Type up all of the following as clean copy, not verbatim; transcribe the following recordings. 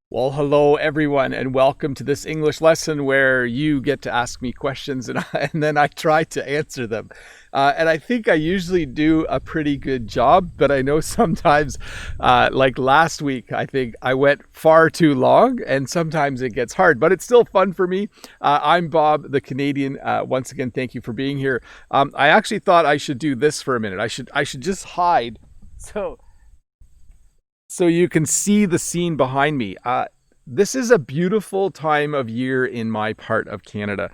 Well, hello everyone, and welcome to this English lesson where you get to ask me questions and then I try to answer them. And I think I usually do a pretty good job, but I know sometimes, like last week, I think I went far too long and sometimes it gets hard, but it's still fun for me. I'm Bob, the Canadian. Once again, thank you for being here. I actually thought I should do this for a minute. I should just hide. So so you can see the scene behind me. This is a beautiful time of year in my part of Canada,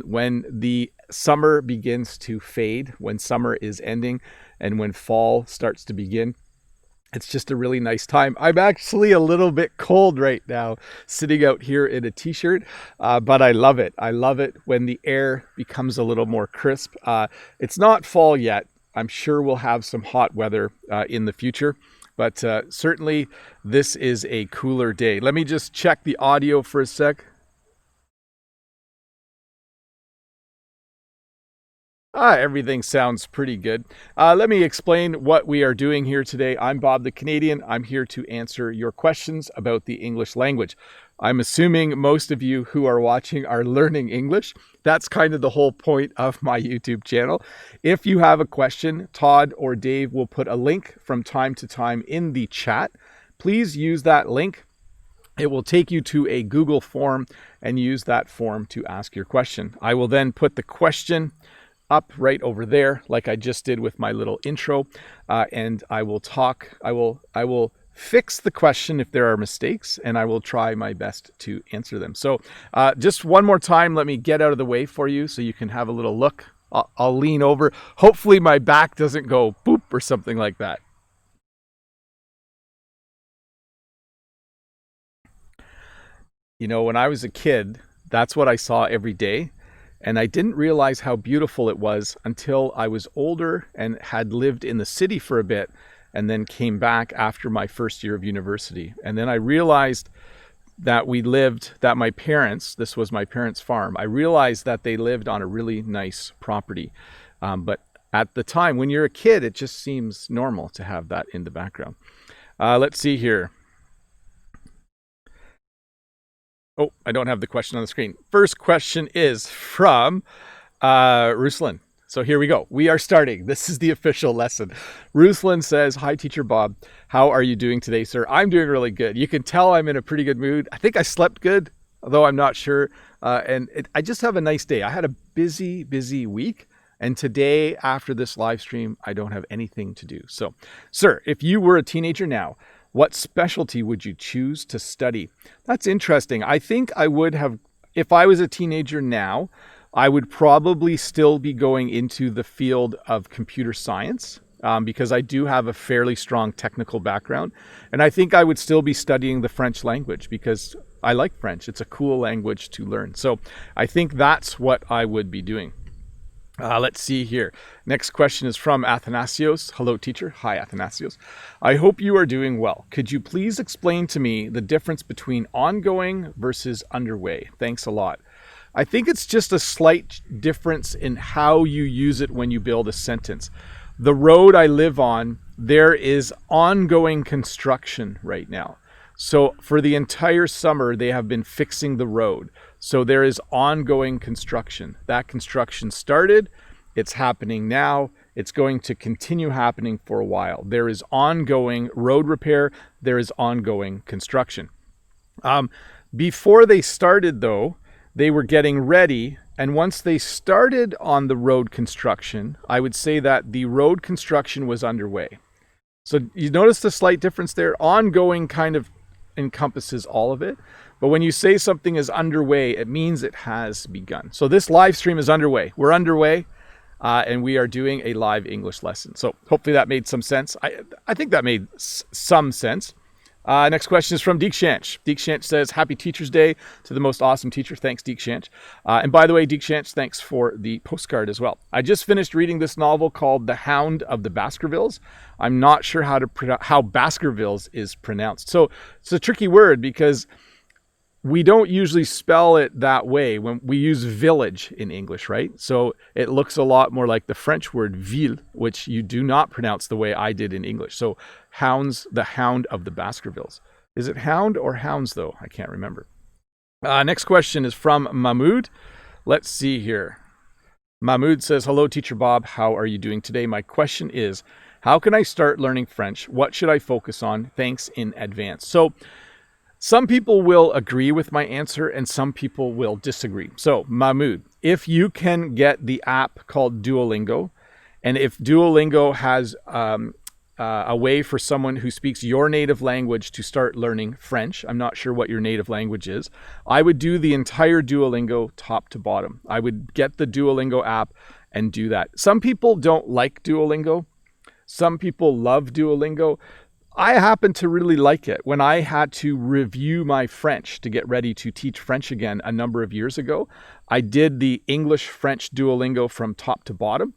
when the summer begins to fade, when summer is ending, and when fall starts to begin. It's just a really nice time. I'm actually a little bit cold right now, sitting out here in a t-shirt, but I love it. I love it when the air becomes a little more crisp. It's not fall yet. I'm sure we'll have some hot weather in the future. But certainly this is a cooler day. Let me just check the audio for a sec. Everything sounds pretty good. Let me explain what we are doing here today. I'm Bob the Canadian. I'm here to answer your questions about the English language. I'm assuming most of you who are watching are learning English. That's kind of the whole point of my YouTube channel. If you have a question, Todd or Dave will put a link from time to time in the chat. Please use that link. It will take you to a Google form and use that form to ask your question. I will then put the question up right over there, like I just did with my little intro, and I will talk. I will fix the question if there are mistakes, and I will try my best to answer them. So just one more time, let me get out of the way for you so you can have a little look. I'll lean over. Hopefully my back doesn't go boop or something like that. You know, when I was a kid, that's what I saw every day. And I didn't realize how beautiful it was until I was older and had lived in the city for a bit and then came back after my first year of university. And then I realized that my parents, this was my parents' farm, I realized that they lived on a really nice property. But at the time, when you're a kid, it just seems normal to have that in the background. Let's see here. Oh, I don't have the question on the screen. First question is from Ruslan. So here we go. We are starting. This is the official lesson. Ruslan says, "Hi, Teacher Bob. How are you doing today, sir?" I'm doing really good. You can tell I'm in a pretty good mood. I think I slept good, although I'm not sure. I just have a nice day. I had a busy week. And today, after this live stream, I don't have anything to do. So, sir, if you were a teenager now, what specialty would you choose to study? That's interesting. I think I would have, if I was a teenager now, I would probably still be going into the field of computer science, because I do have a fairly strong technical background. And I think I would still be studying the French language because I like French. It's a cool language to learn. So I think that's what I would be doing. Let's see here. Next question is from Athenasios. Hello, teacher. Hi, Athenasios. I hope you are doing well. Could you please explain to me the difference between ongoing versus underway? Thanks a lot. I think it's just a slight difference in how you use it when you build a sentence. The road I live on, there is ongoing construction right now. So for the entire summer, they have been fixing the road. So there is ongoing construction. That construction started, it's happening now, it's going to continue happening for a while. There is ongoing road repair, there is ongoing construction. Before they started though, they were getting ready, and once they started on the road construction, I would say that the road construction was underway. So you notice the slight difference there? Ongoing kind of encompasses all of it. But when you say something is underway, it means it has begun. So this live stream is underway. We're underway, and we are doing a live English lesson. So hopefully that made some sense. I think that made some sense. Next question is from Geek Chance. Geek Chance says, "Happy Teacher's Day to the most awesome teacher." Thanks, Geek Chance. And by the way, Geek Chance, thanks for the postcard as well. I just finished reading this novel called The Hound of the Baskervilles. I'm not sure how Baskervilles is pronounced. So it's a tricky word because we don't usually spell it that way when we use village in English, right? So it looks a lot more like the French word ville, which you do not pronounce the way I did in English. So the Hound of the Baskervilles. Is it hound or hounds, though? I can't remember. Next question is from Mahmoud. Let's see here. Mahmoud says, hello, Teacher Bob. How are you doing today? My question is, how can I start learning French? What should I focus on? Thanks in advance. So some people will agree with my answer and some people will disagree. So Mahmoud, if you can get the app called Duolingo, and if Duolingo has a way for someone who speaks your native language to start learning French, I'm not sure what your native language is, I would do the entire Duolingo top to bottom. I would get the Duolingo app and do that. Some people don't like Duolingo. Some people love Duolingo. I happen to really like it. When I had to review my French to get ready to teach French again a number of years ago, I did the English-French Duolingo from top to bottom.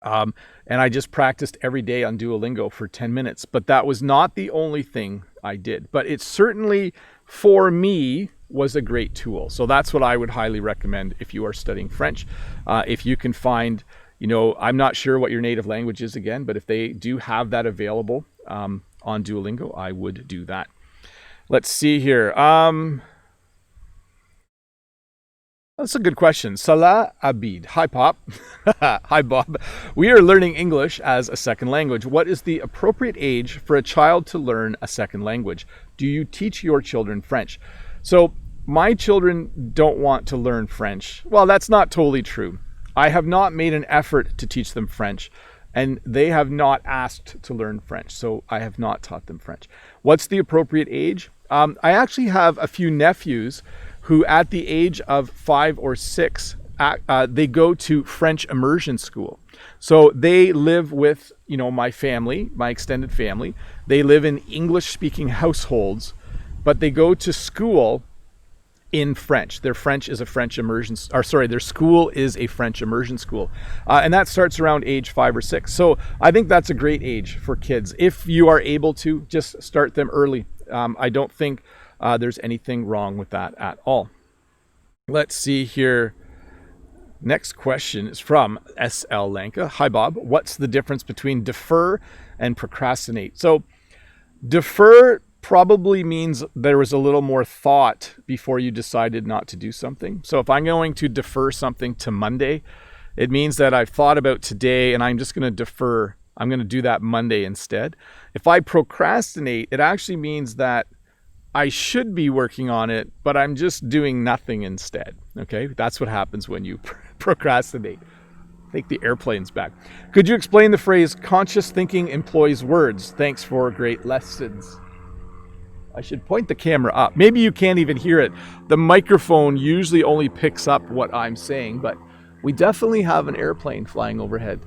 And I just practiced every day on Duolingo for 10 minutes. But that was not the only thing I did. But it certainly, for me, was a great tool. So that's what I would highly recommend if you are studying French. If you can find, I'm not sure what your native language is again, but if they do have that available on Duolingo, I would do that. Let's see here. That's a good question. Salah Abid. Hi, Pop. Hi, Bob. We are learning English as a second language. What is the appropriate age for a child to learn a second language? Do you teach your children French? So my children don't want to learn French. Well, that's not totally true. I have not made an effort to teach them French, and they have not asked to learn French. So I have not taught them French. What's the appropriate age? I actually have a few nephews who at the age of 5 or 6, they go to French immersion school. So they live with, my family, my extended family. They live in English-speaking households, but they go to school in French. Their French is a French immersion, their school is a French immersion school. And that starts around age 5 or 6. So I think that's a great age for kids. If you are able to, just start them early. I don't think there's anything wrong with that at all. Let's see here. Next question is from SL Lanka. Hi, Bob. What's the difference between defer and procrastinate? So defer probably means there was a little more thought before you decided not to do something. So if I'm going to defer something to Monday, it means that I've thought about today and I'm just going to defer. I'm going to do that Monday instead. If I procrastinate, it actually means that I should be working on it, but I'm just doing nothing instead. Okay, that's what happens when you procrastinate. I think the airplane's back. Could you explain the phrase conscious thinking employs words? Thanks for great lessons. I should point the camera up. Maybe you can't even hear it. The microphone usually only picks up what I'm saying, but we definitely have an airplane flying overhead.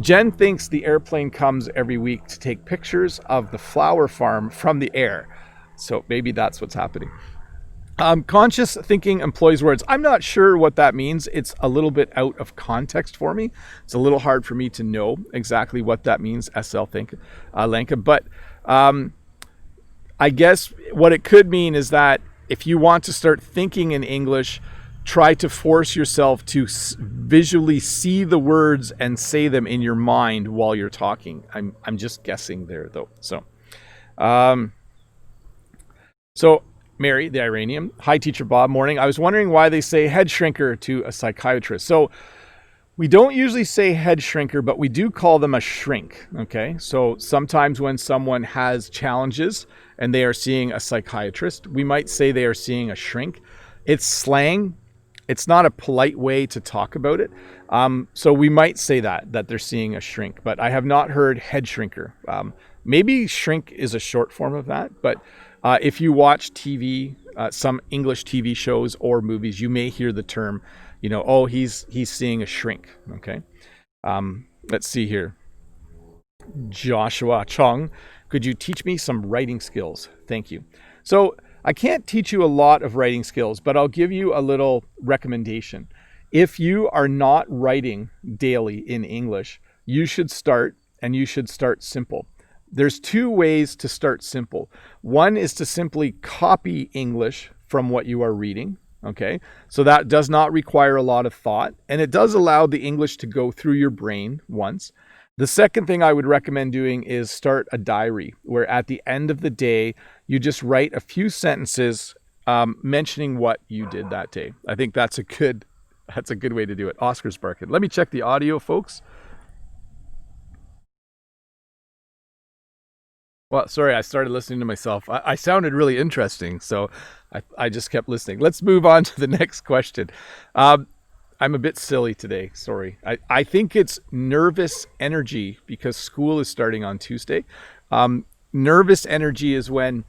Jen thinks the airplane comes every week to take pictures of the flower farm from the air. So maybe that's what's happening. Conscious thinking employs words. I'm not sure what that means. It's a little bit out of context for me. It's a little hard for me to know exactly what that means, SL Lanka. But I guess what it could mean is that if you want to start thinking in English, try to force yourself to visually see the words and say them in your mind while you're talking. I'm just guessing there, though. So Mary, the Iranian. Hi, Teacher Bob. Morning. I was wondering why they say head shrinker to a psychiatrist. So we don't usually say head shrinker, but we do call them a shrink. Okay. So sometimes when someone has challenges and they are seeing a psychiatrist, we might say they are seeing a shrink. It's slang. It's not a polite way to talk about it. So we might say that they're seeing a shrink, but I have not heard head shrinker. Maybe shrink is a short form of that, but if you watch TV, some English TV shows or movies, you may hear the term, he's seeing a shrink. Okay. Let's see here. Joshua Chung, could you teach me some writing skills? Thank you. So I can't teach you a lot of writing skills, but I'll give you a little recommendation. If you are not writing daily in English, you should start simple. There's 2 ways to start simple. One is to simply copy English from what you are reading. Okay, so that does not require a lot of thought, and it does allow the English to go through your brain once. The second thing I would recommend doing is start a diary where at the end of the day, you just write a few sentences mentioning what you did that day. I think that's a good way to do it. Oscar's barking. Let me check the audio, folks. Well, sorry, I started listening to myself. I sounded really interesting, so I just kept listening. Let's move on to the next question. I'm a bit silly today. Sorry. I think it's nervous energy because school is starting on Tuesday. Nervous energy is when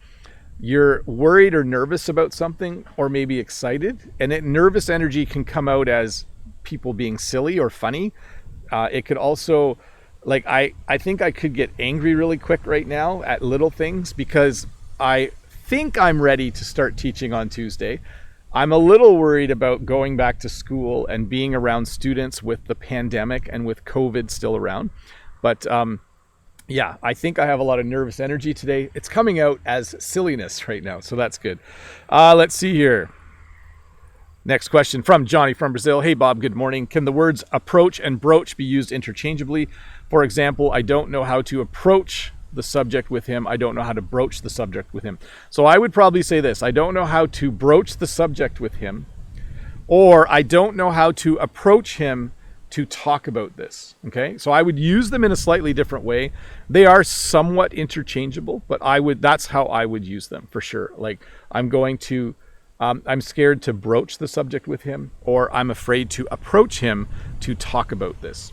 you're worried or nervous about something or maybe excited. And nervous energy can come out as people being silly or funny. It could also, like, I think I could get angry really quick right now at little things because I think I'm ready to start teaching on Tuesday. I'm a little worried about going back to school and being around students with the pandemic and with COVID still around. But yeah, I think I have a lot of nervous energy today. It's coming out as silliness right now, so that's good. Let's see here. Next question from Johnny from Brazil. Hey, Bob, good morning. Can the words approach and broach be used interchangeably? For example, I don't know how to approach the subject with him. I don't know how to broach the subject with him. So I would probably say this. I don't know how to broach the subject with him, or I don't know how to approach him to talk about this. Okay. So I would use them in a slightly different way. They are somewhat interchangeable, but that's how I would use them for sure. Like I'm scared to broach the subject with him, or I'm afraid to approach him to talk about this.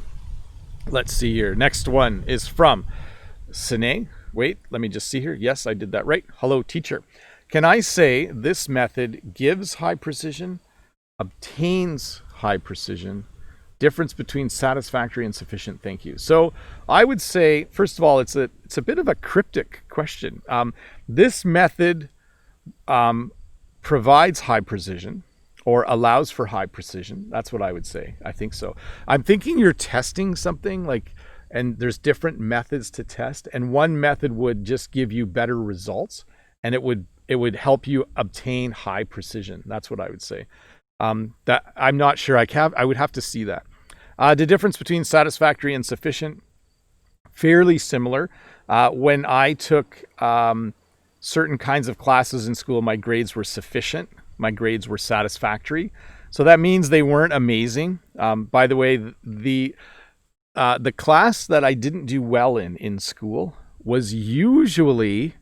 Let's see here. Next one is from Sine. Wait, let me just see here. Yes, I did that right. Hello, teacher. Can I say this method gives high precision, obtains high precision? Difference between satisfactory and sufficient. Thank you. So I would say, first of all, it's a bit of a cryptic question. This method provides high precision or allows for high precision. That's what I would say. I think so. I'm thinking you're testing something and there's different methods to test, and one method would just give you better results, and it would help you obtain high precision. That's what I would say. That I'm not sure. I would have to see that. The difference between satisfactory and sufficient, fairly similar. When I took certain kinds of classes in school, my grades were sufficient. My grades were satisfactory. So that means they weren't amazing. By the way, the class that I didn't do well in school was usually,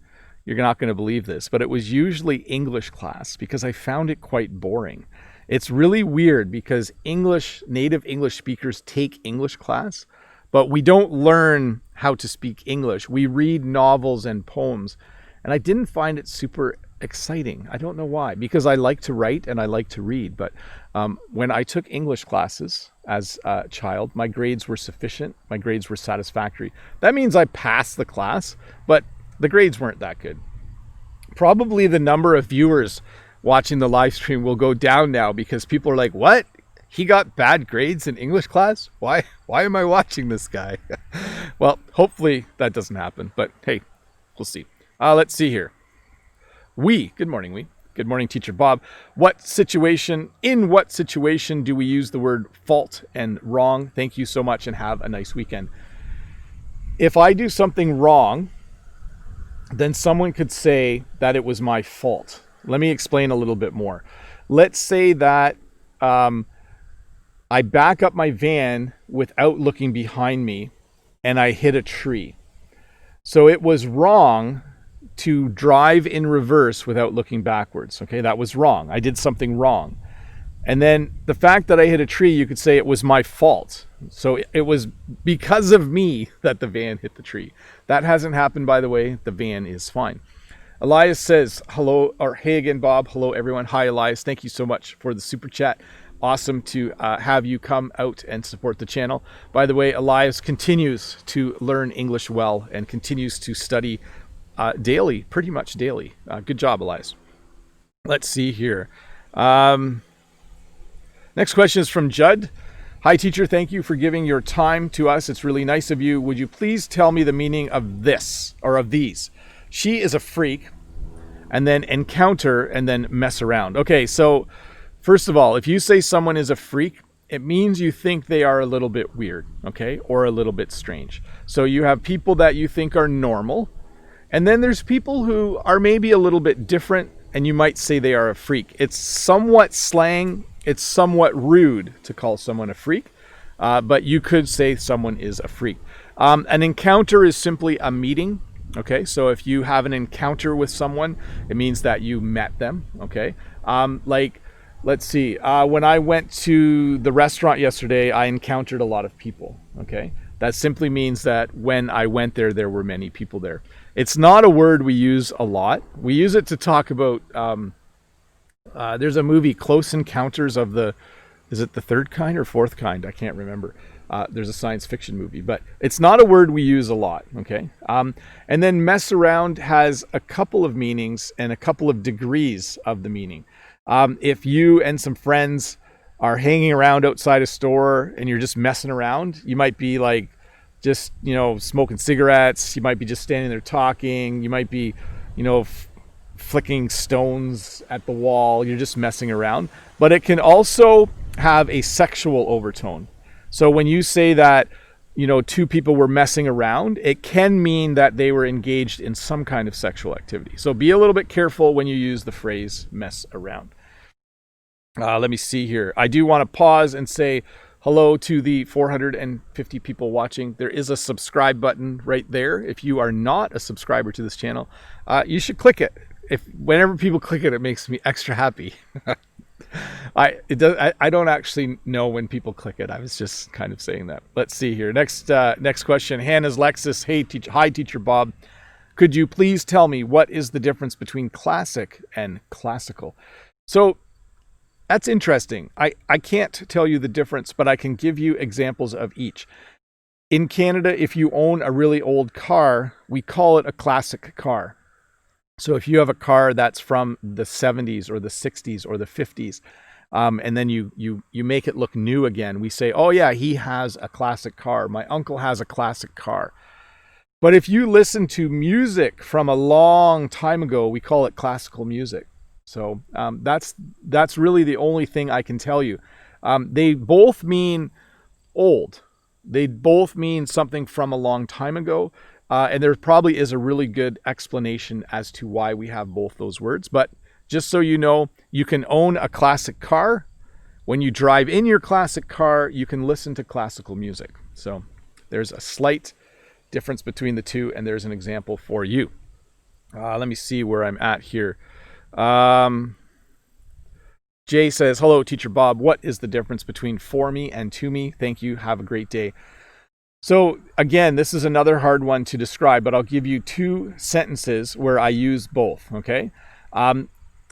you're not going to believe this, but it was usually English class because I found it quite boring. It's really weird because native English speakers take English class, but we don't learn how to speak English. We read novels and poems, and I didn't find it super exciting. I don't know why, because I like to write and I like to read. But when I took English classes as a child, my grades were sufficient. My grades were satisfactory. That means I passed the class, but the grades weren't that good. Probably the number of viewers watching the live stream will go down now because people are like, what? He got bad grades in English class? Why am I watching this guy? Well, hopefully that doesn't happen, but hey, we'll see. Let's see here. Good morning, Good morning, Teacher Bob. In what situation do we use the word fault and wrong? Thank you so much and have a nice weekend. If I do something wrong, then someone could say that it was my fault. Let me explain a little bit more. Let's say that I back up my van without looking behind me and I hit a tree. So it was wrong to drive in reverse without looking backwards. Okay, that was wrong. I did something wrong. And then the fact that I hit a tree, you could say it was my fault. So it was because of me that the van hit the tree. That hasn't happened, by the way. The van is fine. Elias says, hello, or hey again, Bob. Hello, everyone. Hi, Elias. Thank you so much for the super chat. Awesome to have you come out and support the channel. By the way, Elias continues to learn English well and continues to study daily, pretty much daily. Good job, Elias. Let's see here. Next question is from Judd. Hi, teacher. Thank you for giving your time to us. It's really nice of you. Would you please tell me the meaning of this or of these? She is a freak, and then encounter, and then mess around. Okay, so first of all, if you say someone is a freak, it means you think they are a little bit weird, okay, or a little bit strange. So you have people that you think are normal, and then there's people who are maybe a little bit different, and you might say they are a freak. It's somewhat slang. It's somewhat rude to call someone a freak, but you could say someone is a freak. An encounter is simply a meeting. Okay, so if you have an encounter with someone, it means that you met them. Okay, like, let's see, when I went to the restaurant yesterday, I encountered a lot of people. Okay, that simply means that when I went there, there were many people there. It's not a word we use a lot. We use it to talk about, there's a movie, Close Encounters of the, is it the third kind or fourth kind? I can't remember. There's a science fiction movie, but it's not a word we use a lot, okay? And then mess around has a couple of meanings and a couple of degrees of the meaning. If you and some friends are hanging around outside a store and you're just messing around, you might be like just, smoking cigarettes. You might be just standing there talking. You might be, flicking stones at the wall. You're just messing around. But it can also have a sexual overtone. So when you say that, two people were messing around, it can mean that they were engaged in some kind of sexual activity. So be a little bit careful when you use the phrase mess around. Let me see here. I do want to pause and say hello to the 450 people watching. There is a subscribe button right there. If you are not a subscriber to this channel, you should click it. Whenever people click it, it makes me extra happy. I don't actually know when people click it. I was just kind of saying that. Let's see here. Next question. Hannah's Lexus. Hey, hi, Teacher Bob. Could you please tell me what is the difference between classic and classical? So that's interesting. I can't tell you the difference, but I can give you examples of each. In Canada, if you own a really old car, we call it a classic car. So if you have a car that's from the 70s or the 60s or the 50s, and then you make it look new again, we say, oh yeah, he has a classic car. My uncle has a classic car. But if you listen to music from a long time ago, we call it classical music. So that's really the only thing I can tell you. They both mean old. They both mean something from a long time ago. And there probably is a really good explanation as to why we have both those words. But just so you know, you can own a classic car. When you drive in your classic car, you can listen to classical music. So there's a slight difference between the two, and there's an example for you. Let me see where I'm at here. Jay says, hello, Teacher Bob. What is the difference between for me and to me? Thank you. Have a great day. So again, this is another hard one to describe, but I'll give you two sentences where I use both, okay?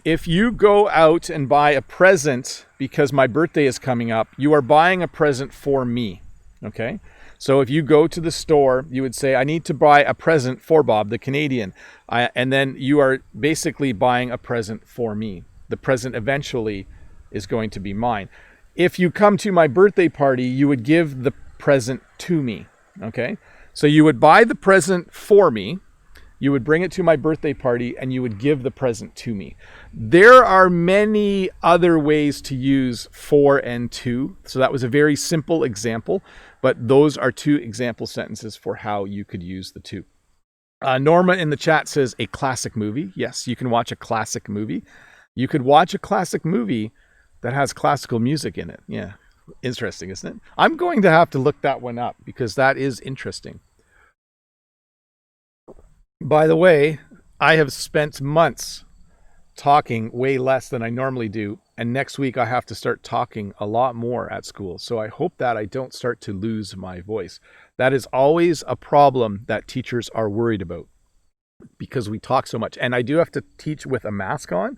If you go out and buy a present because my birthday is coming up, you are buying a present for me, okay? So if you go to the store, you would say, I need to buy a present for Bob, the Canadian. And then you are basically buying a present for me. The present eventually is going to be mine. If you come to my birthday party, you would give the present to me, okay? So you would buy the present for me, you would bring it to my birthday party, and you would give the present to me. There are many other ways to use for and to. So that was a very simple example, but those are two example sentences for how you could use the two. Norma in the chat says a classic movie. Yes, you can watch a classic movie. You could watch a classic movie that has classical music in it. Yeah. Interesting, isn't it? I'm going to have to look that one up because that is interesting. By the way, I have spent months talking way less than I normally do, and next week I have to start talking a lot more at school. So I hope that I don't start to lose my voice. That is always a problem that teachers are worried about because we talk so much. And I do have to teach with a mask on,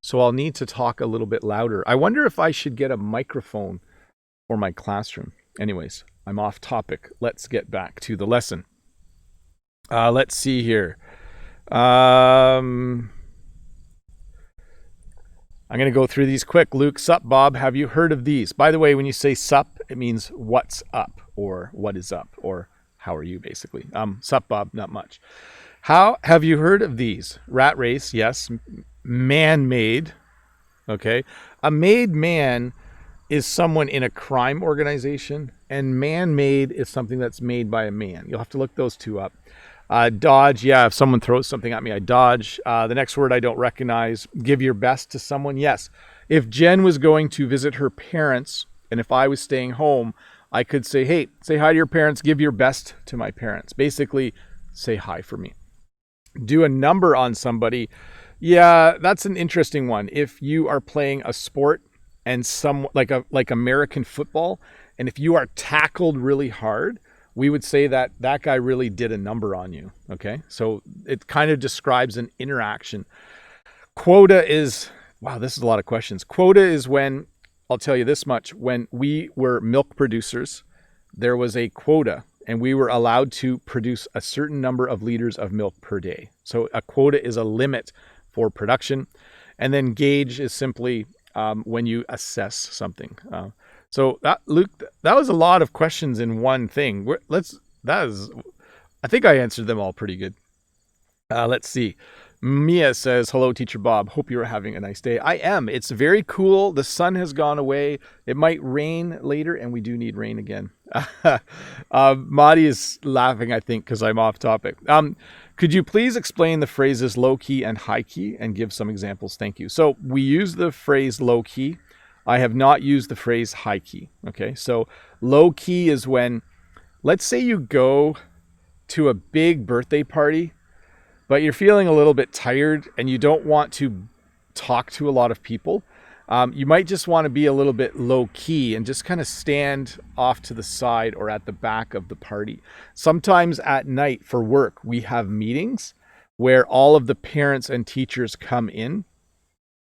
so I'll need to talk a little bit louder. I wonder if I should get a microphone for my classroom. Anyways, I'm off topic. Let's get back to the lesson. Let's see here. I'm going to go through these quick. Luke, sup, Bob, have you heard of these? By the way, when you say sup, it means what's up or what is up or how are you, basically. Sup, Bob, not much. How have you heard of these? Rat race, yes. Man-made, okay. A made man is someone in a crime organization, and man-made is something that's made by a man. You'll have to look those two up. Dodge, yeah, if someone throws something at me, I dodge. The next word I don't recognize. Give your best to someone, yes. If Jen was going to visit her parents, and if I was staying home, I could say, hey, say hi to your parents, give your best to my parents. Basically, say hi for me. Do a number on somebody. Yeah, that's an interesting one. If you are playing a sport and like American football, and if you are tackled really hard, we would say that that guy really did a number on you. Okay, so it kind of describes an interaction. Quota is, wow, this is a lot of questions. Quota is when, I'll tell you this much, when we were milk producers, there was a quota and we were allowed to produce a certain number of liters of milk per day. So a quota is a limit for production. And then gauge is simply when you assess something. So that, Luke, that was a lot of questions in one thing. I think I answered them all pretty good. Let's see. Mia says, hello, Teacher Bob. Hope you're having a nice day. I am. It's very cool. The sun has gone away. It might rain later, and we do need rain again. Madi is laughing, I think, because I'm off topic. Could you please explain the phrases low key and high key and give some examples? Thank you. So we use the phrase low key. I have not used the phrase high key. Okay, so low key is when, let's say you go to a big birthday party, but you're feeling a little bit tired and you don't want to talk to a lot of people. You might just want to be a little bit low key and just kind of stand off to the side or at the back of the party. Sometimes at night for work, we have meetings where all of the parents and teachers come in.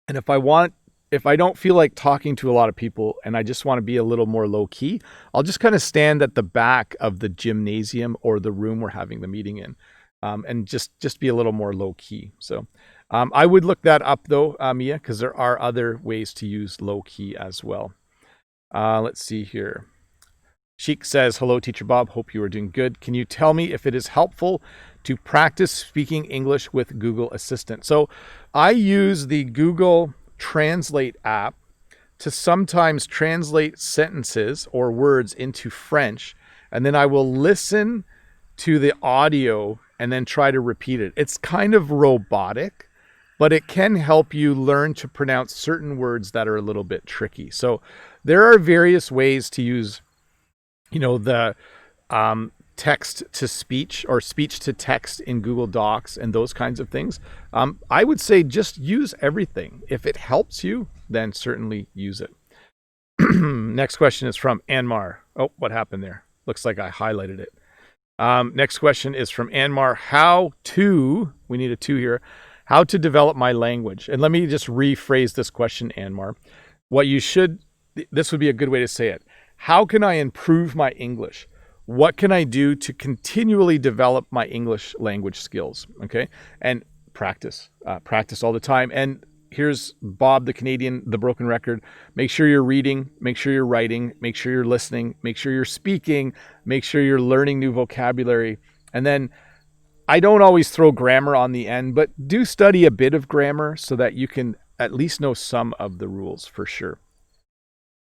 And if I don't feel like talking to a lot of people and I just want to be a little more low key, I'll just kind of stand at the back of the gymnasium or the room we're having the meeting in. And just be a little more low key. So I would look that up though, Mia, because there are other ways to use low key as well. Let's see here. Sheik says, hello, Teacher Bob. Hope you are doing good. Can you tell me if it is helpful to practice speaking English with Google Assistant? So I use the Google Translate app to sometimes translate sentences or words into French, and then I will listen to the audio and then try to repeat it. It's kind of robotic, but it can help you learn to pronounce certain words that are a little bit tricky. So there are various ways to use, the text to speech or speech to text in Google Docs and those kinds of things. I would say just use everything. If it helps you, then certainly use it. Next question is from Anmar. Oh, what happened there? Looks like I highlighted it. Next question is from Anmar. We need a two here. How to develop my language. And let me just rephrase this question, Anmar. This would be a good way to say it. How can I improve my English? What can I do to continually develop my English language skills? Okay. And practice all the time. And here's Bob, the Canadian, the broken record. Make sure you're reading, make sure you're writing, make sure you're listening, make sure you're speaking, make sure you're learning new vocabulary. And then I don't always throw grammar on the end, but do study a bit of grammar so that you can at least know some of the rules for sure.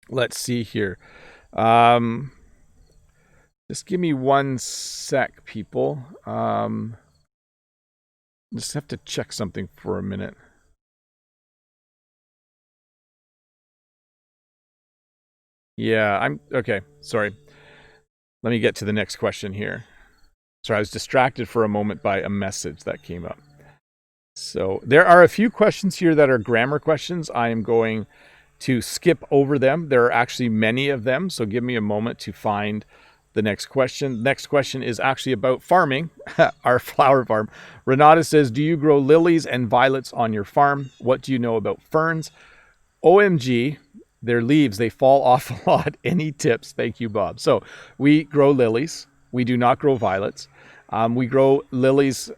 Let's see here. Just give me 1 sec, people. Just have to check something for a minute. Yeah, okay. Sorry. Let me get to the next question here. Sorry, I was distracted for a moment by a message that came up. So there are a few questions here that are grammar questions. I am going to skip over them. There are actually many of them, so give me a moment to find the next question. Next question is actually about farming, our flower farm. Renata says, do you grow lilies and violets on your farm? What do you know about ferns? OMG. Their leaves, they fall off a lot. Any tips? Thank you, Bob. So we grow lilies. We do not grow violets. We grow lilies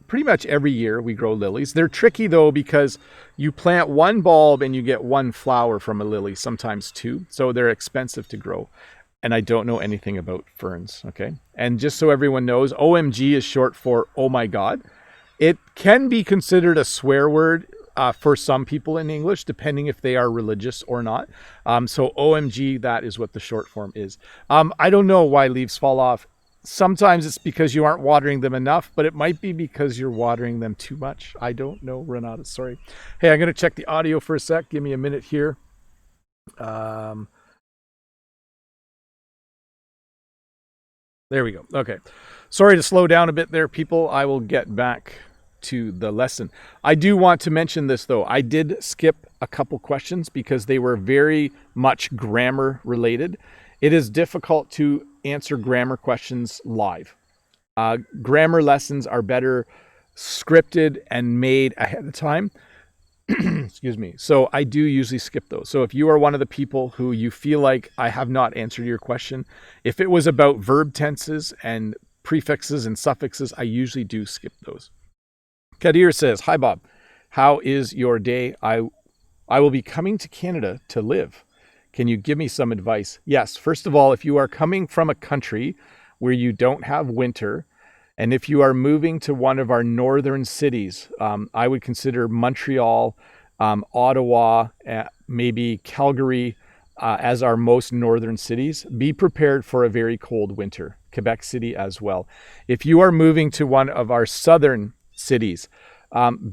pretty much every year. We grow lilies. They're tricky, though, because you plant one bulb and you get one flower from a lily, sometimes two. So they're expensive to grow. And I don't know anything about ferns, okay? And just so everyone knows, OMG is short for oh my God. It can be considered a swear word for some people in English, depending if they are religious or not. So OMG, that is what the short form is. I don't know why leaves fall off. Sometimes it's because you aren't watering them enough, but it might be because you're watering them too much. I don't know, Renata, sorry. Hey, I'm going to check the audio for a sec. Give me a minute here. There we go. Okay. Sorry to slow down a bit there, people. I will get back to the lesson. I do want to mention this, though. I did skip a couple questions because they were very much grammar related. It is difficult to answer grammar questions live. Grammar lessons are better scripted and made ahead of time. Excuse me. So I do usually skip those. So if you are one of the people who you feel like I have not answered your question, if it was about verb tenses and prefixes and suffixes, I usually do skip those. Kadir says, "Hi Bob, how is your day? I will be coming to Canada to live. Can you give me some advice?" Yes. First of all, if you are coming from a country where you don't have winter, and if you are moving to one of our northern cities, I would consider Montreal, Ottawa, maybe Calgary as our most northern cities. Be prepared for a very cold winter. Quebec City as well. If you are moving to one of our southern cities,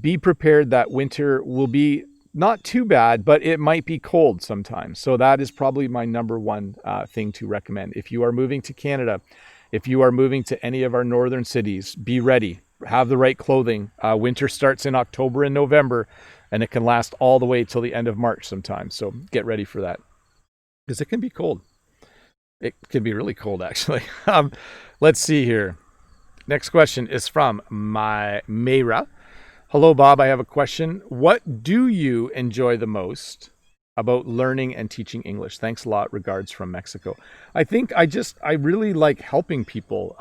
be prepared that winter will be not too bad, but it might be cold sometimes. So that is probably my number one thing to recommend. If you are moving to Canada, if you are moving to any of our northern cities, be ready. Have the right clothing. Winter starts in October and November, and it can last all the way till the end of March sometimes. So get ready for that, because it can be cold. It can be really cold, actually. Let's see here. Next question is from Mayra. "Hello, Bob. I have a question. What do you enjoy the most about learning and teaching English? Thanks a lot. Regards from Mexico." I think I really like helping people.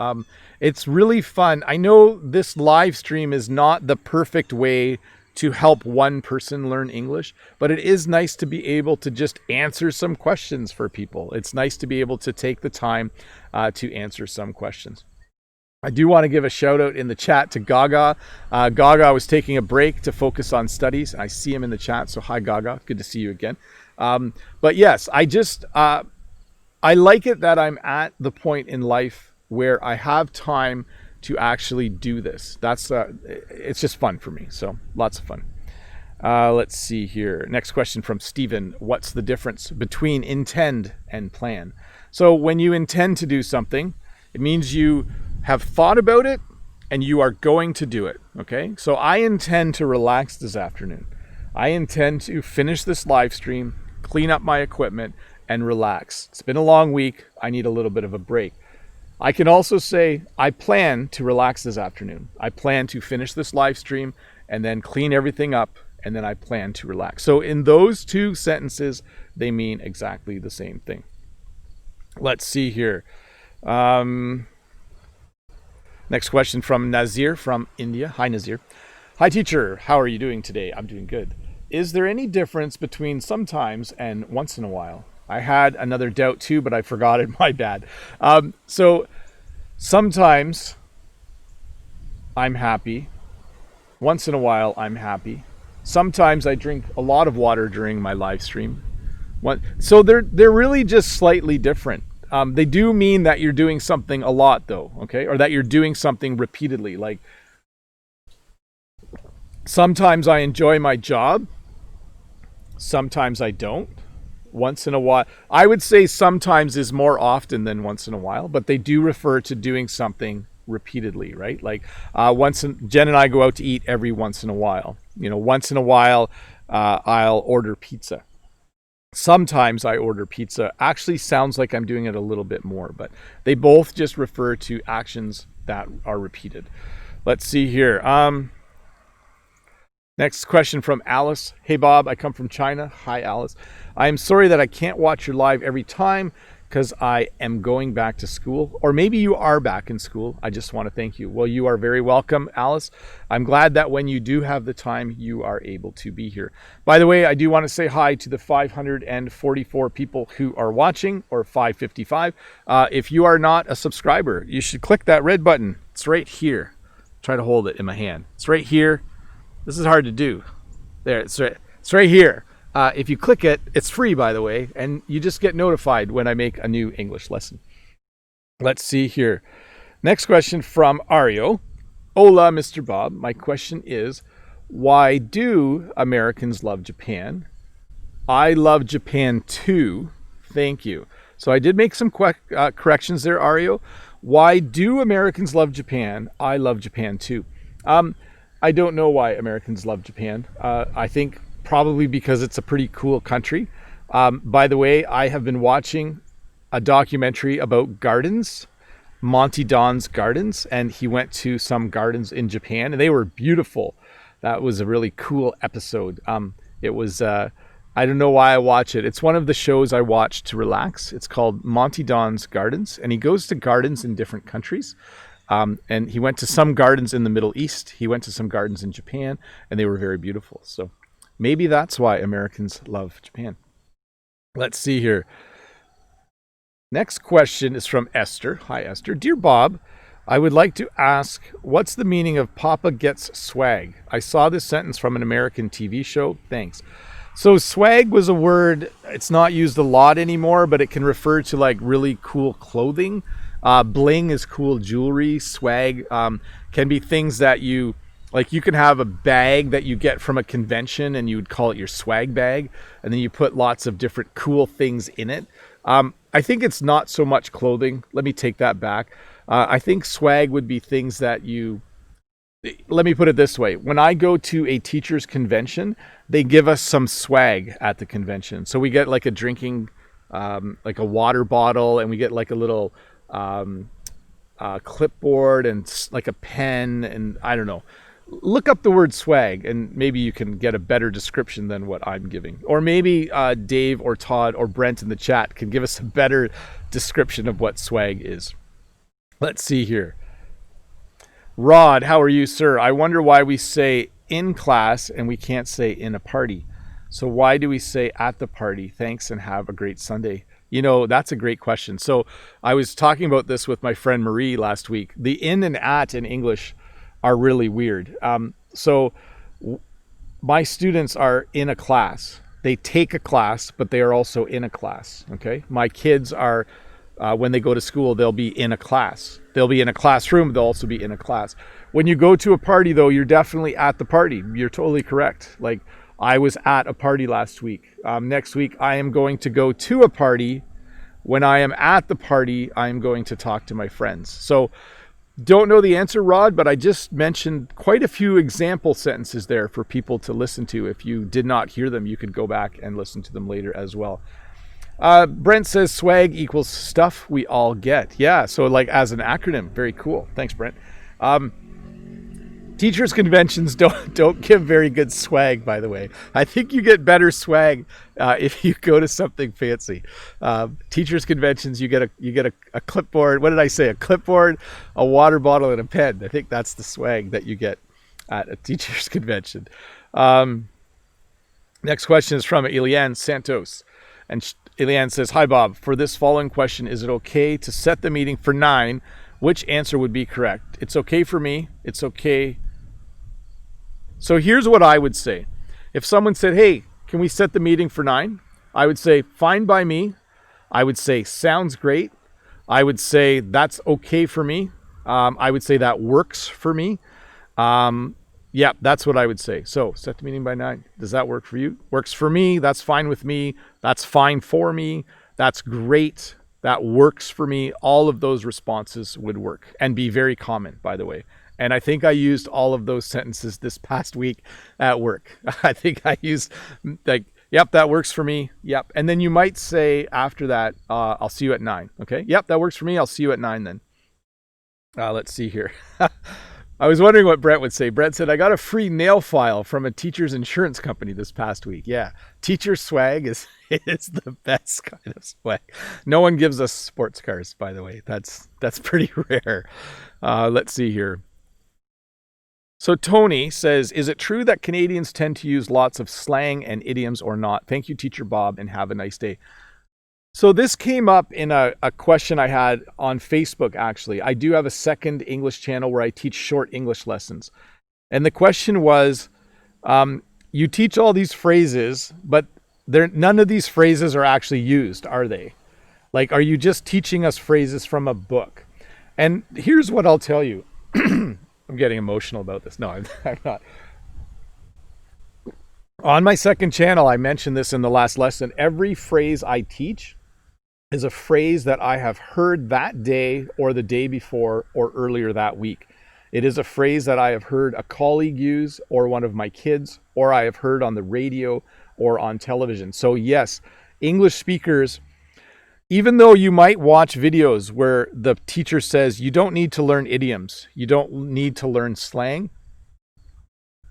It's really fun. I know this live stream is not the perfect way to help one person learn English, but it is nice to be able to just answer some questions for people. It's nice to be able to take the time to answer some questions. I do want to give a shout out in the chat to Gaga. Gaga was taking a break to focus on studies. I see him in the chat. So hi, Gaga. Good to see you again. But yes, I like it that I'm at the point in life where I have time to actually do this. It's just fun for me. So lots of fun. Let's see here. Next question from Stephen. "What's the difference between intend and plan?" So when you intend to do something, it means you have thought about it and you are going to do it. Okay. So I intend to relax this afternoon. I intend to finish this live stream, clean up my equipment, and relax. It's been a long week. I need a little bit of a break. I can also say I plan to relax this afternoon. I plan to finish this live stream and then clean everything up, and then I plan to relax. So in those two sentences, they mean exactly the same thing. Let's see here. Next question from Nazir from India. Hi, Nazir. "Hi, teacher. How are you doing today?" I'm doing good. "Is there any difference between sometimes and once in a while?" I had another doubt too, but I forgot it. My bad. So sometimes I'm happy. Once in a while, I'm happy. Sometimes I drink a lot of water during my live stream. So they're really just slightly different. They do mean that you're doing something a lot, though, okay? Or that you're doing something repeatedly. Like, sometimes I enjoy my job. Sometimes I don't. Once in a while. I would say sometimes is more often than once in a while, but they do refer to doing something repeatedly, right? Like Jen and I go out to eat every once in a while. Once in a while, I'll order pizza. Sometimes I order pizza. Actually sounds like I'm doing it a little bit more, but they both just refer to actions that are repeated. Let's see here. Next question from Alice. "Hey Bob, I come from China." Hi Alice. "I am sorry that I can't watch your live every time because I am going back to school." Or maybe you are back in school. I just want to thank you. Well, you are very welcome, Alice. I'm glad that when you do have the time, you are able to be here. By the way, I do want to say hi to the 544 people who are watching, or 555. If you are not a subscriber, you should click that red button. It's right here. Try to hold it in my hand. It's right here. This is hard to do. There, it's right here. If you click it, it's free, by the way, and you just get notified when I make a new English lesson. Let's see here. Next question from Ario. Hola, Mr. Bob. My question is, why do Americans love Japan? I love Japan too. Thank you. So I did make some corrections there, Ario. Why do Americans love Japan? I love Japan too. I don't know why Americans love Japan. I think probably because it's a pretty cool country. By the way, I have been watching a documentary about gardens, Monty Don's gardens, and he went to some gardens in Japan, and they were beautiful. That was a really cool episode. It was, I don't know why I watch it. It's one of the shows I watch to relax. It's called Monty Don's Gardens, and he goes to gardens in different countries. And he went to some gardens in the Middle East. He went to some gardens in Japan, and they were very beautiful. So maybe that's why Americans love Japan. Let's see here. Next question is from Esther. Hi, Esther. Dear Bob, I would like to ask, what's the meaning of Papa gets swag? I saw this sentence from an American TV show. Thanks. So swag was a word, it's not used a lot anymore, but it can refer to like really cool clothing. Bling is cool jewelry. Swag can be things that you can have a bag that you get from a convention and you would call it your swag bag, and then you put lots of different cool things in it. I think it's not so much clothing. Let me take that back. I think swag would be things that let me put it this way. When I go to a teacher's convention, they give us some swag at the convention. So we get like a drinking, like a water bottle, and we get like a little clipboard and like a pen, and I don't know. Look up the word swag and maybe you can get a better description than what I'm giving. Or maybe Dave or Todd or Brent in the chat can give us a better description of what swag is. Let's see here. Rod, how are you, sir? I wonder why we say in class and we can't say in a party. So why do we say at the party? Thanks and have a great Sunday. You know, that's a great question. So I was talking about this with my friend Marie last week. The in and at in English are really weird. My students are in a class. They take a class, but they are also in a class. Okay. My kids are, when they go to school, they'll be in a class. They'll be in a classroom. They'll also be in a class. When you go to a party, though, you're definitely at the party. You're totally correct. Like I was at a party last week. Next week, I am going to go to a party. When I am at the party, I am going to talk to my friends. So don't know the answer, Rod, but I just mentioned quite a few example sentences there for people to listen to. If you did not hear them, you could go back and listen to them later as well. Brent says swag equals stuff we all get. Yeah, so like as an acronym. Very cool. Thanks, Brent. Teachers' conventions don't give very good swag, by the way. I think you get better swag if you go to something fancy. Teachers' conventions, you get a clipboard. What did I say? A clipboard, a water bottle, and a pen. I think that's the swag that you get at a teachers' convention. Next question is from Eliane Santos. And Eliane says, hi, Bob. For this following question, is it okay to set the meeting for 9? Which answer would be correct? It's okay for me. It's okay. So here's what I would say. If someone said, hey, can we set the meeting for 9? I would say, fine by me. I would say, sounds great. I would say, that's okay for me. I would say, that works for me. Yeah, that's what I would say. So set the meeting by 9. Does that work for you? Works for me. That's fine with me. That's fine for me. That's great. That works for me. All of those responses would work and be very common, by the way. And I think I used all of those sentences this past week at work. I think I used like, yep, that works for me. Yep. And then you might say after that, I'll see you at 9. Okay. Yep, that works for me. I'll see you at 9 then. Let's see here. I was wondering what Brent would say. Brent said, I got a free nail file from a teacher's insurance company this past week. Yeah. Teacher swag is the best kind of swag. No one gives us sports cars, by the way. That's pretty rare. Let's see here. So Tony says, is it true that Canadians tend to use lots of slang and idioms or not? Thank you, Teacher Bob, and have a nice day. So this came up in a question I had on Facebook, actually. I do have a second English channel where I teach short English lessons. And the question was, you teach all these phrases, but none of these phrases are actually used, are they? Like, are you just teaching us phrases from a book? And here's what I'll tell you. I'm getting emotional about this. No, I'm not. On my second channel, I mentioned this in the last lesson. Every phrase I teach is a phrase that I have heard that day or the day before or earlier that week. It is a phrase that I have heard a colleague use or one of my kids, or I have heard on the radio or on television. So yes, English speakers, even though you might watch videos where the teacher says you don't need to learn idioms, you don't need to learn slang,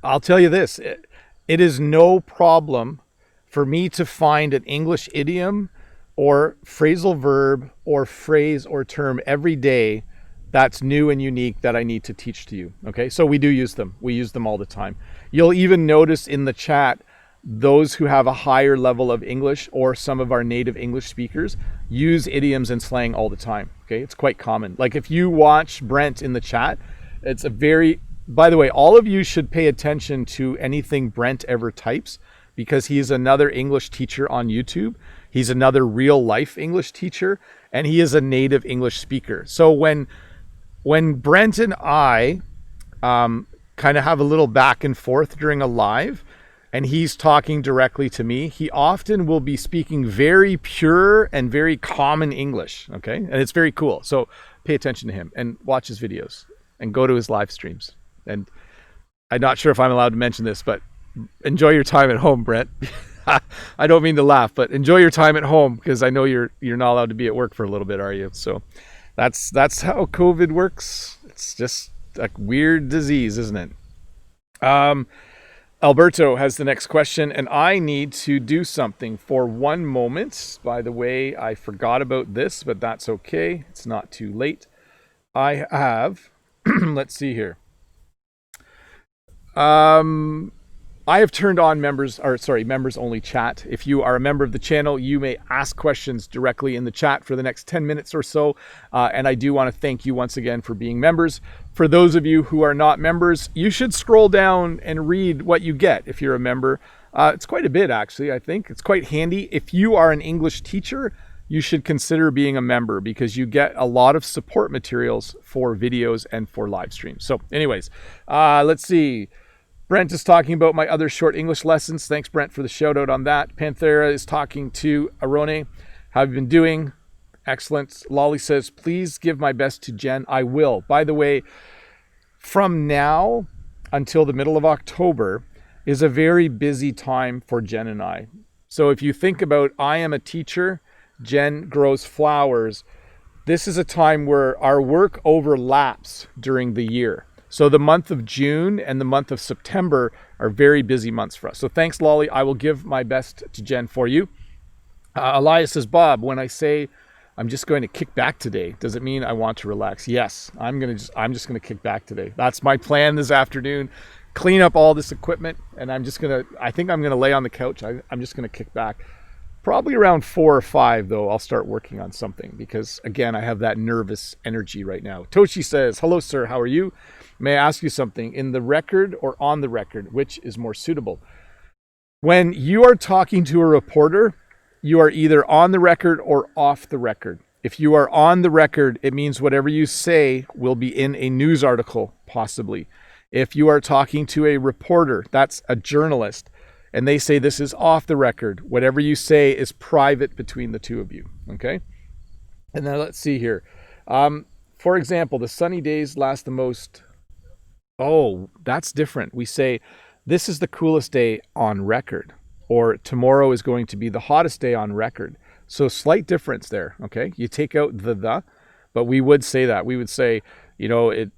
I'll tell you this, it is no problem for me to find an English idiom or phrasal verb or phrase or term every day that's new and unique that I need to teach to you. Okay, so we do use them. We use them all the time. You'll even notice in the chat, those who have a higher level of English or some of our native English speakers use idioms and slang all the time. Okay, it's quite common. Like if you watch Brent in the chat, it's a very, by the way, all of you should pay attention to anything Brent ever types, because he's another English teacher on YouTube. He's another real life English teacher, and he is a native English speaker. So when Brent and I kind of have a little back and forth during a live, and he's talking directly to me, he often will be speaking very pure and very common English, okay? And it's very cool. So pay attention to him and watch his videos and go to his live streams. And I'm not sure if I'm allowed to mention this, but enjoy your time at home, Brent. I don't mean to laugh, but enjoy your time at home, because I know you're not allowed to be at work for a little bit, are you? So that's how COVID works. It's just a weird disease, isn't it? Alberto has the next question, and I need to do something for one moment. By the way, I forgot about this, but that's okay. It's not too late. I have, let's see here. I have turned on members only chat. If you are a member of the channel, you may ask questions directly in the chat for the next 10 minutes or so. And I do want to thank you once again for being members. For those of you who are not members, you should scroll down and read what you get if you're a member. It's quite a bit, actually, I think. It's quite handy. If you are an English teacher, you should consider being a member, because you get a lot of support materials for videos and for live streams. So anyways, let's see. Brent is talking about my other short English lessons. Thanks, Brent, for the shout out on that. Panthera is talking to Arone. How have you been doing? Excellent. Lolly says, please give my best to Jen. I will. By the way, from now until the middle of October is a very busy time for Jen and I. So if you think about, I am a teacher, Jen grows flowers. This is a time where our work overlaps during the year. So the month of June and the month of September are very busy months for us. So thanks, Lolly. I will give my best to Jen for you. Elias says, Bob, when I say I'm just going to kick back today, does it mean I want to relax? Yes, I'm just going to kick back today. That's my plan this afternoon. Clean up all this equipment, and I think I'm going to lay on the couch. I'm just going to kick back. Probably around 4 or 5, though, I'll start working on something, because, again, I have that nervous energy right now. Toshi says, hello, sir. How are you? May I ask you something? In the record or on the record, which is more suitable? When you are talking to a reporter, you are either on the record or off the record. If you are on the record, it means whatever you say will be in a news article, possibly. If you are talking to a reporter, that's a journalist, and they say this is off the record, whatever you say is private between the two of you, okay? And now let's see here. For example, the sunny days last the most. Oh, that's different. We say, this is the coolest day on record, or tomorrow is going to be the hottest day on record. So slight difference there, okay? You take out the, but we would say that. We would say,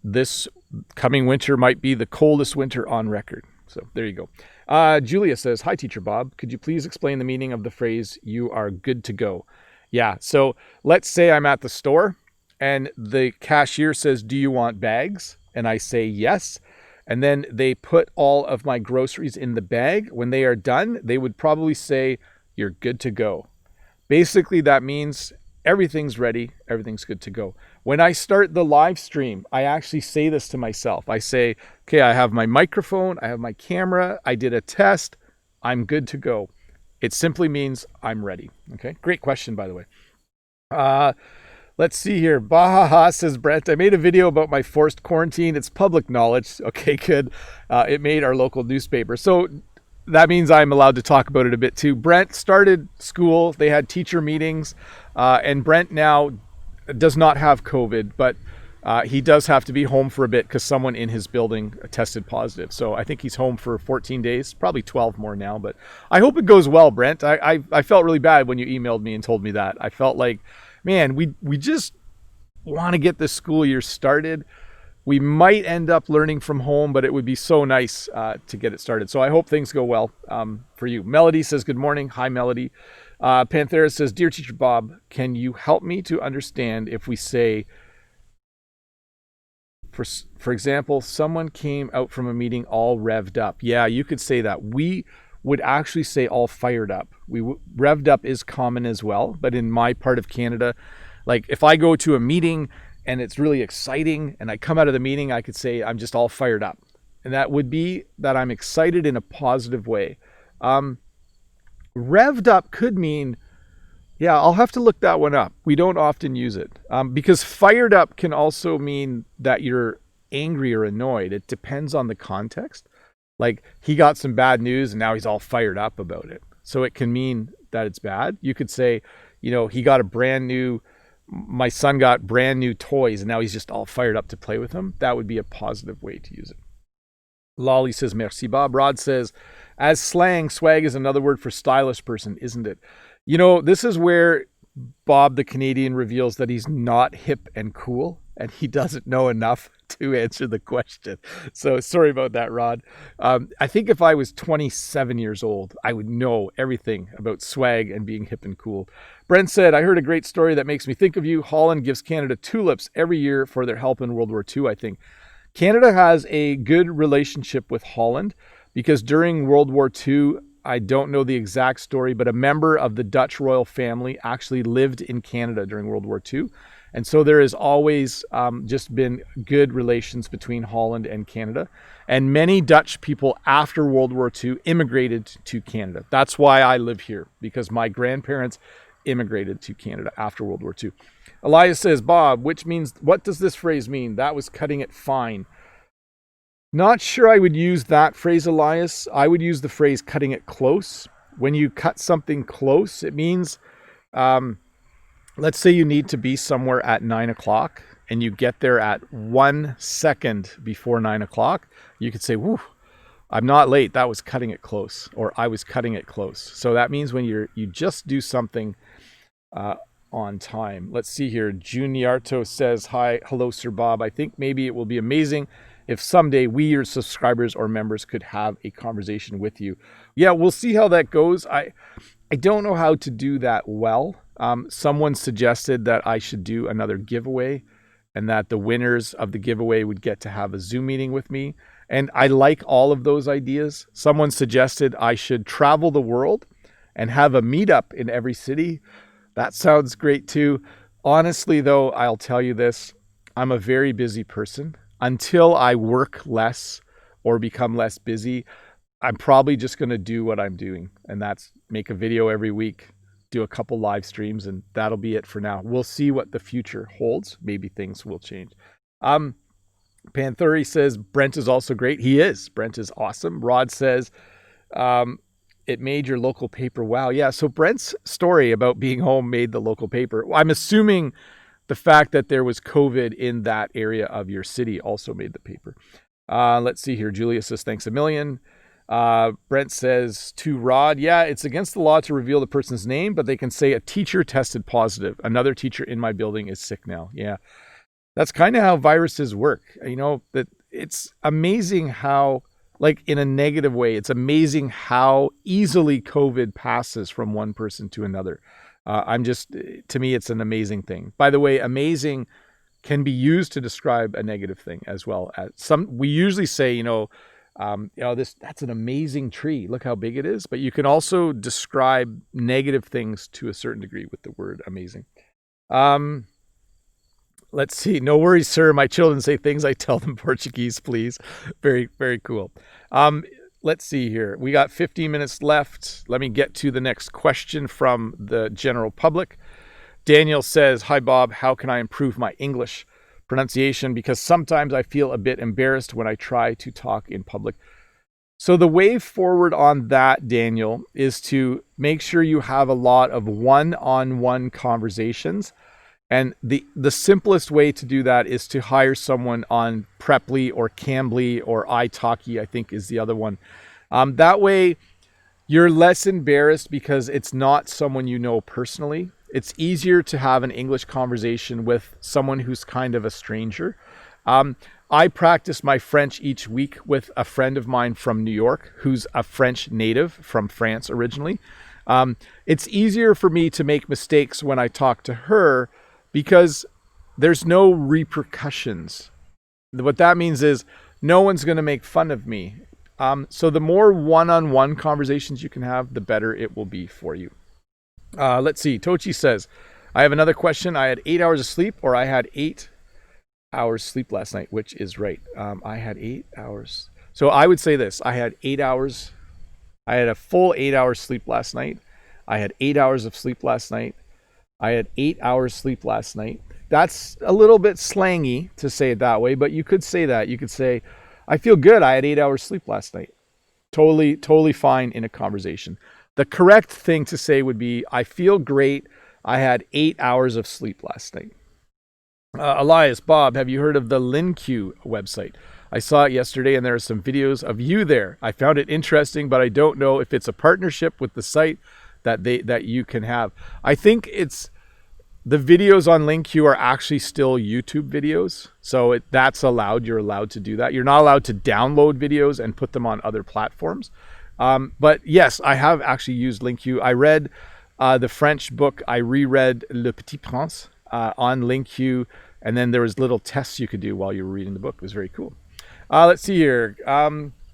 this coming winter might be the coldest winter on record. So there you go. Julia says, hi, Teacher Bob. Could you please explain the meaning of the phrase, you are good to go? Yeah, so let's say I'm at the store and the cashier says, do you want bags? And I say yes. And then they put all of my groceries in the bag. When they are done, they would probably say, you're good to go. Basically, that means everything's ready, everything's good to go. When I start the live stream, I actually say this to myself. I say, okay, I have my microphone, I have my camera, I did a test, I'm good to go. It simply means I'm ready. Okay, great question, by the way. Let's see here. Bahaha, says Brent. I made a video about my forced quarantine. It's public knowledge. Okay, good. It made our local newspaper. So that means I'm allowed to talk about it a bit too. Brent started school. They had teacher meetings. And Brent now does not have COVID, but he does have to be home for a bit because someone in his building tested positive. So I think he's home for 14 days, probably 12 more now. But I hope it goes well, Brent. I felt really bad when you emailed me and told me that. I felt like, man, we just want to get this school year started. We might end up learning from home, but it would be so nice to get it started. So I hope things go well for you. Melody says, good morning. Hi, Melody. Panthera says, dear Teacher Bob, can you help me to understand if we say, for example, someone came out from a meeting all revved up. Yeah, you could say that. We would actually say all fired up. Revved up is common as well, but in my part of Canada, like if I go to a meeting and it's really exciting and I come out of the meeting, I could say I'm just all fired up. And that would be that I'm excited in a positive way. Revved up could mean, yeah, I'll have to look that one up. We don't often use it because fired up can also mean that you're angry or annoyed. It depends on the context. Like he got some bad news and now he's all fired up about it. So it can mean that it's bad. You could say, he got my son got brand new toys and now he's just all fired up to play with them. That would be a positive way to use it. Lolly says, merci Bob. Rod says, as slang, swag is another word for stylish person, isn't it? This is where Bob the Canadian reveals that he's not hip and cool and he doesn't know enough to answer the question. So sorry about that, Rod. I think if I was 27 years old, I would know everything about swag and being hip and cool. Brent said, I heard a great story that makes me think of you. Holland gives Canada tulips every year for their help in World War II, I think. Canada has a good relationship with Holland because during World War II, I don't know the exact story, but a member of the Dutch royal family actually lived in Canada during World War II. And so there has always just been good relations between Holland and Canada. And many Dutch people after World War II immigrated to Canada. That's why I live here, because my grandparents immigrated to Canada after World War II. Elias says, Bob, what does this phrase mean? That was cutting it fine. Not sure I would use that phrase, Elias. I would use the phrase cutting it close. When you cut something close, it means, let's say you need to be somewhere at 9 o'clock and you get there at 1 second before 9 o'clock. You could say, whew, I'm not late. That was cutting it close, or I was cutting it close. So that means when you just do something on time. Let's see here. Juniarto says, hello, Sir Bob. I think maybe it will be amazing if someday we, your subscribers or members, could have a conversation with you. Yeah, we'll see how that goes. I don't know how to do that well. Someone suggested that I should do another giveaway and that the winners of the giveaway would get to have a Zoom meeting with me. And I like all of those ideas. Someone suggested I should travel the world and have a meetup in every city. That sounds great too. Honestly, though, I'll tell you this. I'm a very busy person. Until I work less or become less busy, I'm probably just going to do what I'm doing. And that's make a video every week, do a couple live streams, and that'll be it for now. We'll see what the future holds. Maybe things will change. Panthuri says, Brent is also great. He is. Brent is awesome. Rod says, it made your local paper. Wow. Yeah. So Brent's story about being home made the local paper. I'm assuming the fact that there was COVID in that area of your city also made the paper. Let's see here. Julia says, thanks a million. Brent says to Rod, yeah, it's against the law to reveal the person's name, but they can say a teacher tested positive. Another teacher in my building is sick now. Yeah. That's kind of how viruses work. That it's amazing how, like in a negative way, it's amazing how easily COVID passes from one person to another. To me, it's an amazing thing. By the way, amazing can be used to describe a negative thing as well. We usually say, that's an amazing tree. Look how big it is. But you can also describe negative things to a certain degree with the word amazing. Let's see. No worries, sir. My children say things. I tell them Portuguese, please. Very, very cool. Let's see here. We got 15 minutes left. Let me get to the next question from the general public. Daniel says, hi, Bob. How can I improve my English pronunciation? Because sometimes I feel a bit embarrassed when I try to talk in public. So the way forward on that, Daniel, is to make sure you have a lot of one-on-one conversations. And the simplest way to do that is to hire someone on Preply or Cambly or italki, I think is the other one. That way, you're less embarrassed because it's not someone you know personally. It's easier to have an English conversation with someone who's kind of a stranger. I practice my French each week with a friend of mine from New York who's a French native from France originally. It's easier for me to make mistakes when I talk to her because there's no repercussions. What that means is no one's going to make fun of me. So the more one-on-one conversations you can have, the better it will be for you. Let's see. Tochi says, I have another question. I had 8 hours of sleep, or I had 8 hours sleep last night, which is right. I had 8 hours. So I would say this. I had 8 hours. I had a full 8 hours sleep last night. I had 8 hours of sleep last night. I had 8 hours sleep last night. That's a little bit slangy to say it that way, but you could say that. You could say, I feel good. I had 8 hours sleep last night. Totally fine in a conversation. The correct thing to say would be, I feel great. I had 8 hours of sleep last night. Elias, Bob, have you heard of the LinQ website? I saw it yesterday and there are some videos of you there. I found it interesting, but I don't know if it's a partnership with the site that you can have. I think it's the videos on LinQ are actually still YouTube videos. So that's allowed. You're allowed to do that. You're not allowed to download videos and put them on other platforms. But yes, I have actually used LinQ. I read the French book. I reread Le Petit Prince on LinQ. And then there was little tests you could do while you were reading the book. It was very cool. Let's see here.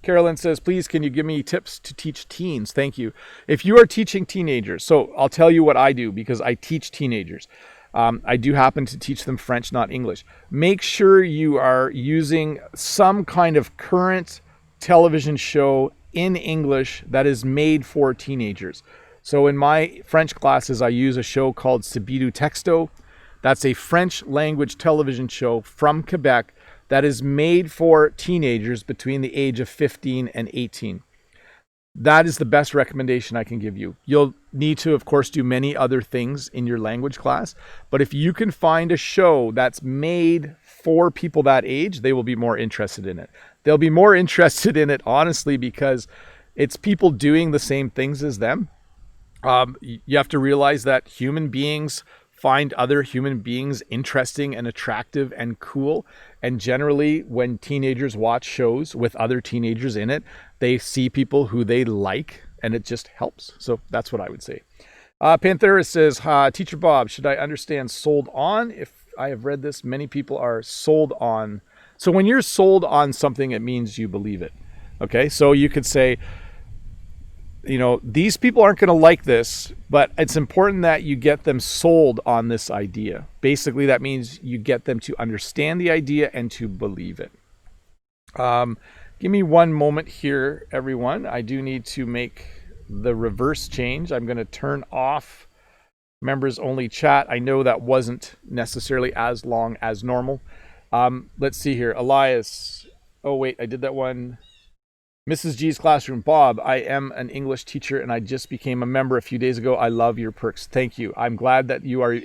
Carolyn says, please, can you give me tips to teach teens? Thank you. If you are teaching teenagers, so I'll tell you what I do because I teach teenagers. I do happen to teach them French, not English. Make sure you are using some kind of current television show in English that is made for teenagers. So in my French classes, I use a show called Subidu Texto. That's a French language television show from Quebec that is made for teenagers between the age of 15 and 18. That is the best recommendation I can give you. You'll need to, of course, do many other things in your language class. But if you can find a show that's made for people that age, they will be more interested in it. They'll be more interested in it, honestly, because it's people doing the same things as them. You have to realize that human beings find other human beings interesting and attractive and cool. And generally, when teenagers watch shows with other teenagers in it, they see people who they like, and it just helps. So that's what I would say. Panthera says, Teacher Bob, should I understand sold on? If I have read this, many people are sold on. So when you're sold on something, it means you believe it. Okay, so you could say, these people aren't going to like this, but it's important that you get them sold on this idea. Basically, that means you get them to understand the idea and to believe it. Give me one moment here, everyone. I do need to make the reverse change. I'm going to turn off members only chat. I know that wasn't necessarily as long as normal. Let's see here. Elias. Oh, wait, I did that one. Mrs. G's classroom. Bob, I am an English teacher and I just became a member a few days ago. I love your perks. Thank you. I'm glad that you are.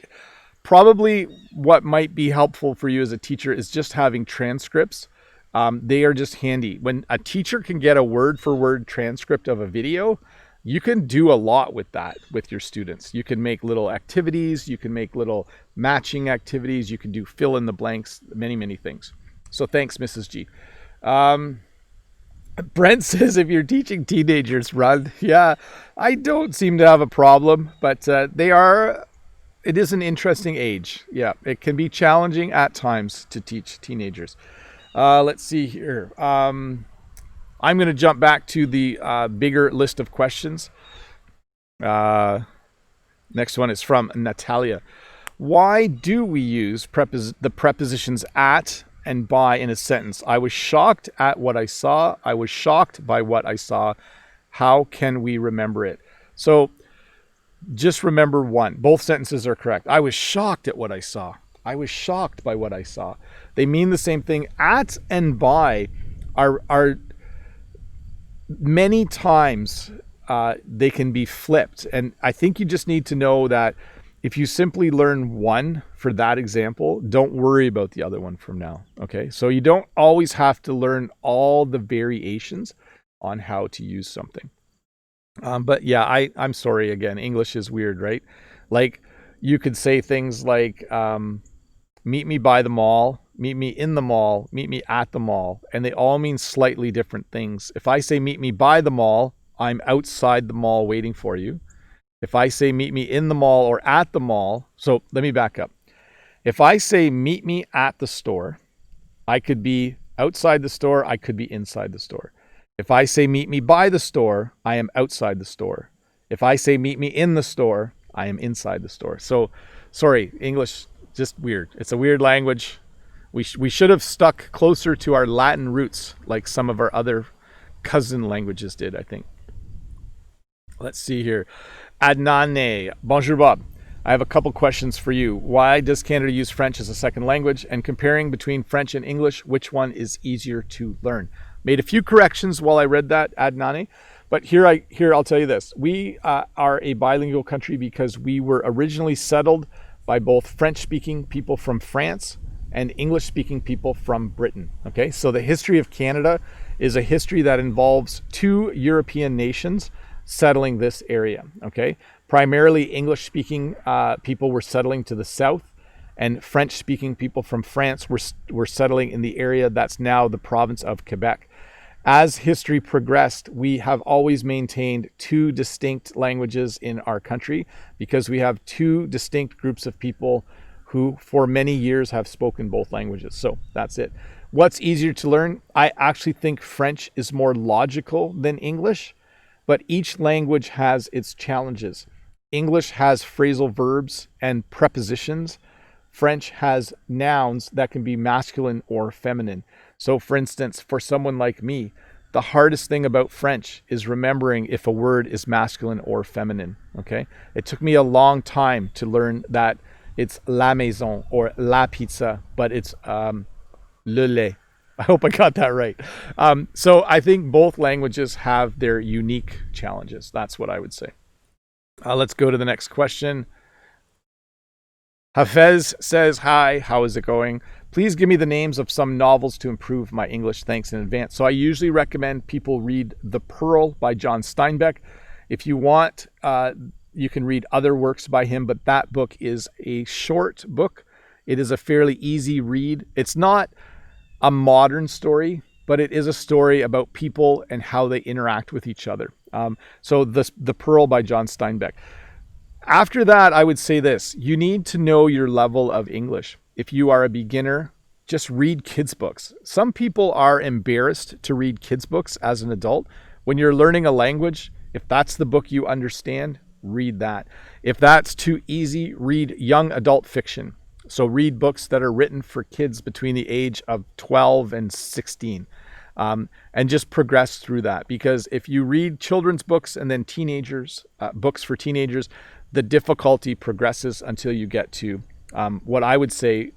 Probably what might be helpful for you as a teacher is just having transcripts. They are just handy. When a teacher can get a word-for-word transcript of a video, you can do a lot with that with your students. You can make little activities. You can make little matching activities. You can do fill in the blanks, many things. So thanks, Mrs. G. Brent says, if you're teaching teenagers, run. Yeah, I don't seem to have a problem, but it is an interesting age. Yeah, it can be challenging at times to teach teenagers. Let's see here. I'm going to jump back to the bigger list of questions. Next one is from Natalia. Why do we use the prepositions at and by in a sentence? I was shocked at what I saw. I was shocked by what I saw. How can we remember it? So just remember one. Both sentences are correct. I was shocked at what I saw. I was shocked by what I saw. They mean the same thing. At and by are many times they can be flipped. And I think you just need to know that if you simply learn one for that example, don't worry about the other one from now. Okay. So you don't always have to learn all the variations on how to use something. But yeah, I'm sorry again. English is weird, right? Like you could say things like, meet me by the mall, meet me in the mall, meet me at the mall. And they all mean slightly different things. If I say meet me by the mall, I'm outside the mall waiting for you. If I say meet me in the mall or at the mall, so let me back up. If I say meet me at the store, I could be outside the store, I could be inside the store. If I say meet me by the store, I am outside the store. If I say meet me in the store, I am inside the store. So, sorry, English, just weird. It's a weird language. We should have stuck closer to our Latin roots like some of our other cousin languages did, I think. Let's see here. Adnane, bonjour Bob. I have a couple questions for you. Why does Canada use French as a second language? And comparing between French and English, which one is easier to learn? Made a few corrections while I read that, Adnane. But here I'll tell you this. We are a bilingual country because we were originally settled by both French-speaking people from France and English-speaking people from Britain. Okay, so the history of Canada is a history that involves two European nations settling this area. Okay, primarily English-speaking people were settling to the south, and French-speaking people from France were settling in the area that's now the province of Quebec. As history progressed, we have always maintained two distinct languages in our country because we have two distinct groups of people who for many years have spoken both languages. So that's it. What's easier to learn? I actually think French is more logical than English, but each language has its challenges. English has phrasal verbs and prepositions. French has nouns that can be masculine or feminine. So for instance, for someone like me, the hardest thing about French is remembering if a word is masculine or feminine, okay? It took me a long time to learn that it's la maison or la pizza, but it's le lait. I hope I got that right. So I think both languages have their unique challenges. That's what I would say. Let's go to the next question. Hafez says, hi, how is it going? Please give me the names of some novels to improve my English. Thanks in advance. So I usually recommend people read The Pearl by John Steinbeck. If you want, you can read other works by him, but that book is a short book. It is a fairly easy read. It's not a modern story, but it is a story about people and how they interact with each other. So The Pearl by John Steinbeck. After that, I would say this. You need to know your level of English. If you are a beginner, just read kids' books. Some people are embarrassed to read kids' books as an adult. When you're learning a language, if that's the book you understand, read that. If that's too easy, read young adult fiction. So read books that are written for kids between the age of 12 and 16. And just progress through that. Because if you read children's books and then books for teenagers, the difficulty progresses until you get to what I would say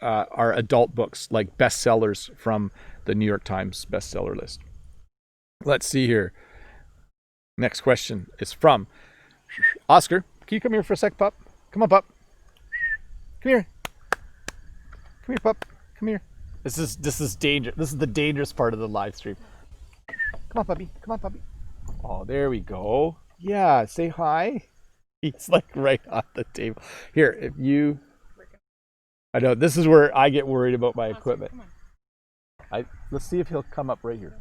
are adult books, like bestsellers from the New York Times bestseller list. Let's see here. Next question is from Oscar. Can you come here for a sec, pup? Come on, pup. Come here. Come here, pup. Come here. This is dangerous. This is the dangerous part of the live stream. Come on, puppy. Come on, puppy. Oh, there we go. Yeah, say hi. He's like right on the table. Here, if you... I know, this is where I get worried about my equipment. Let's see if he'll come up right here.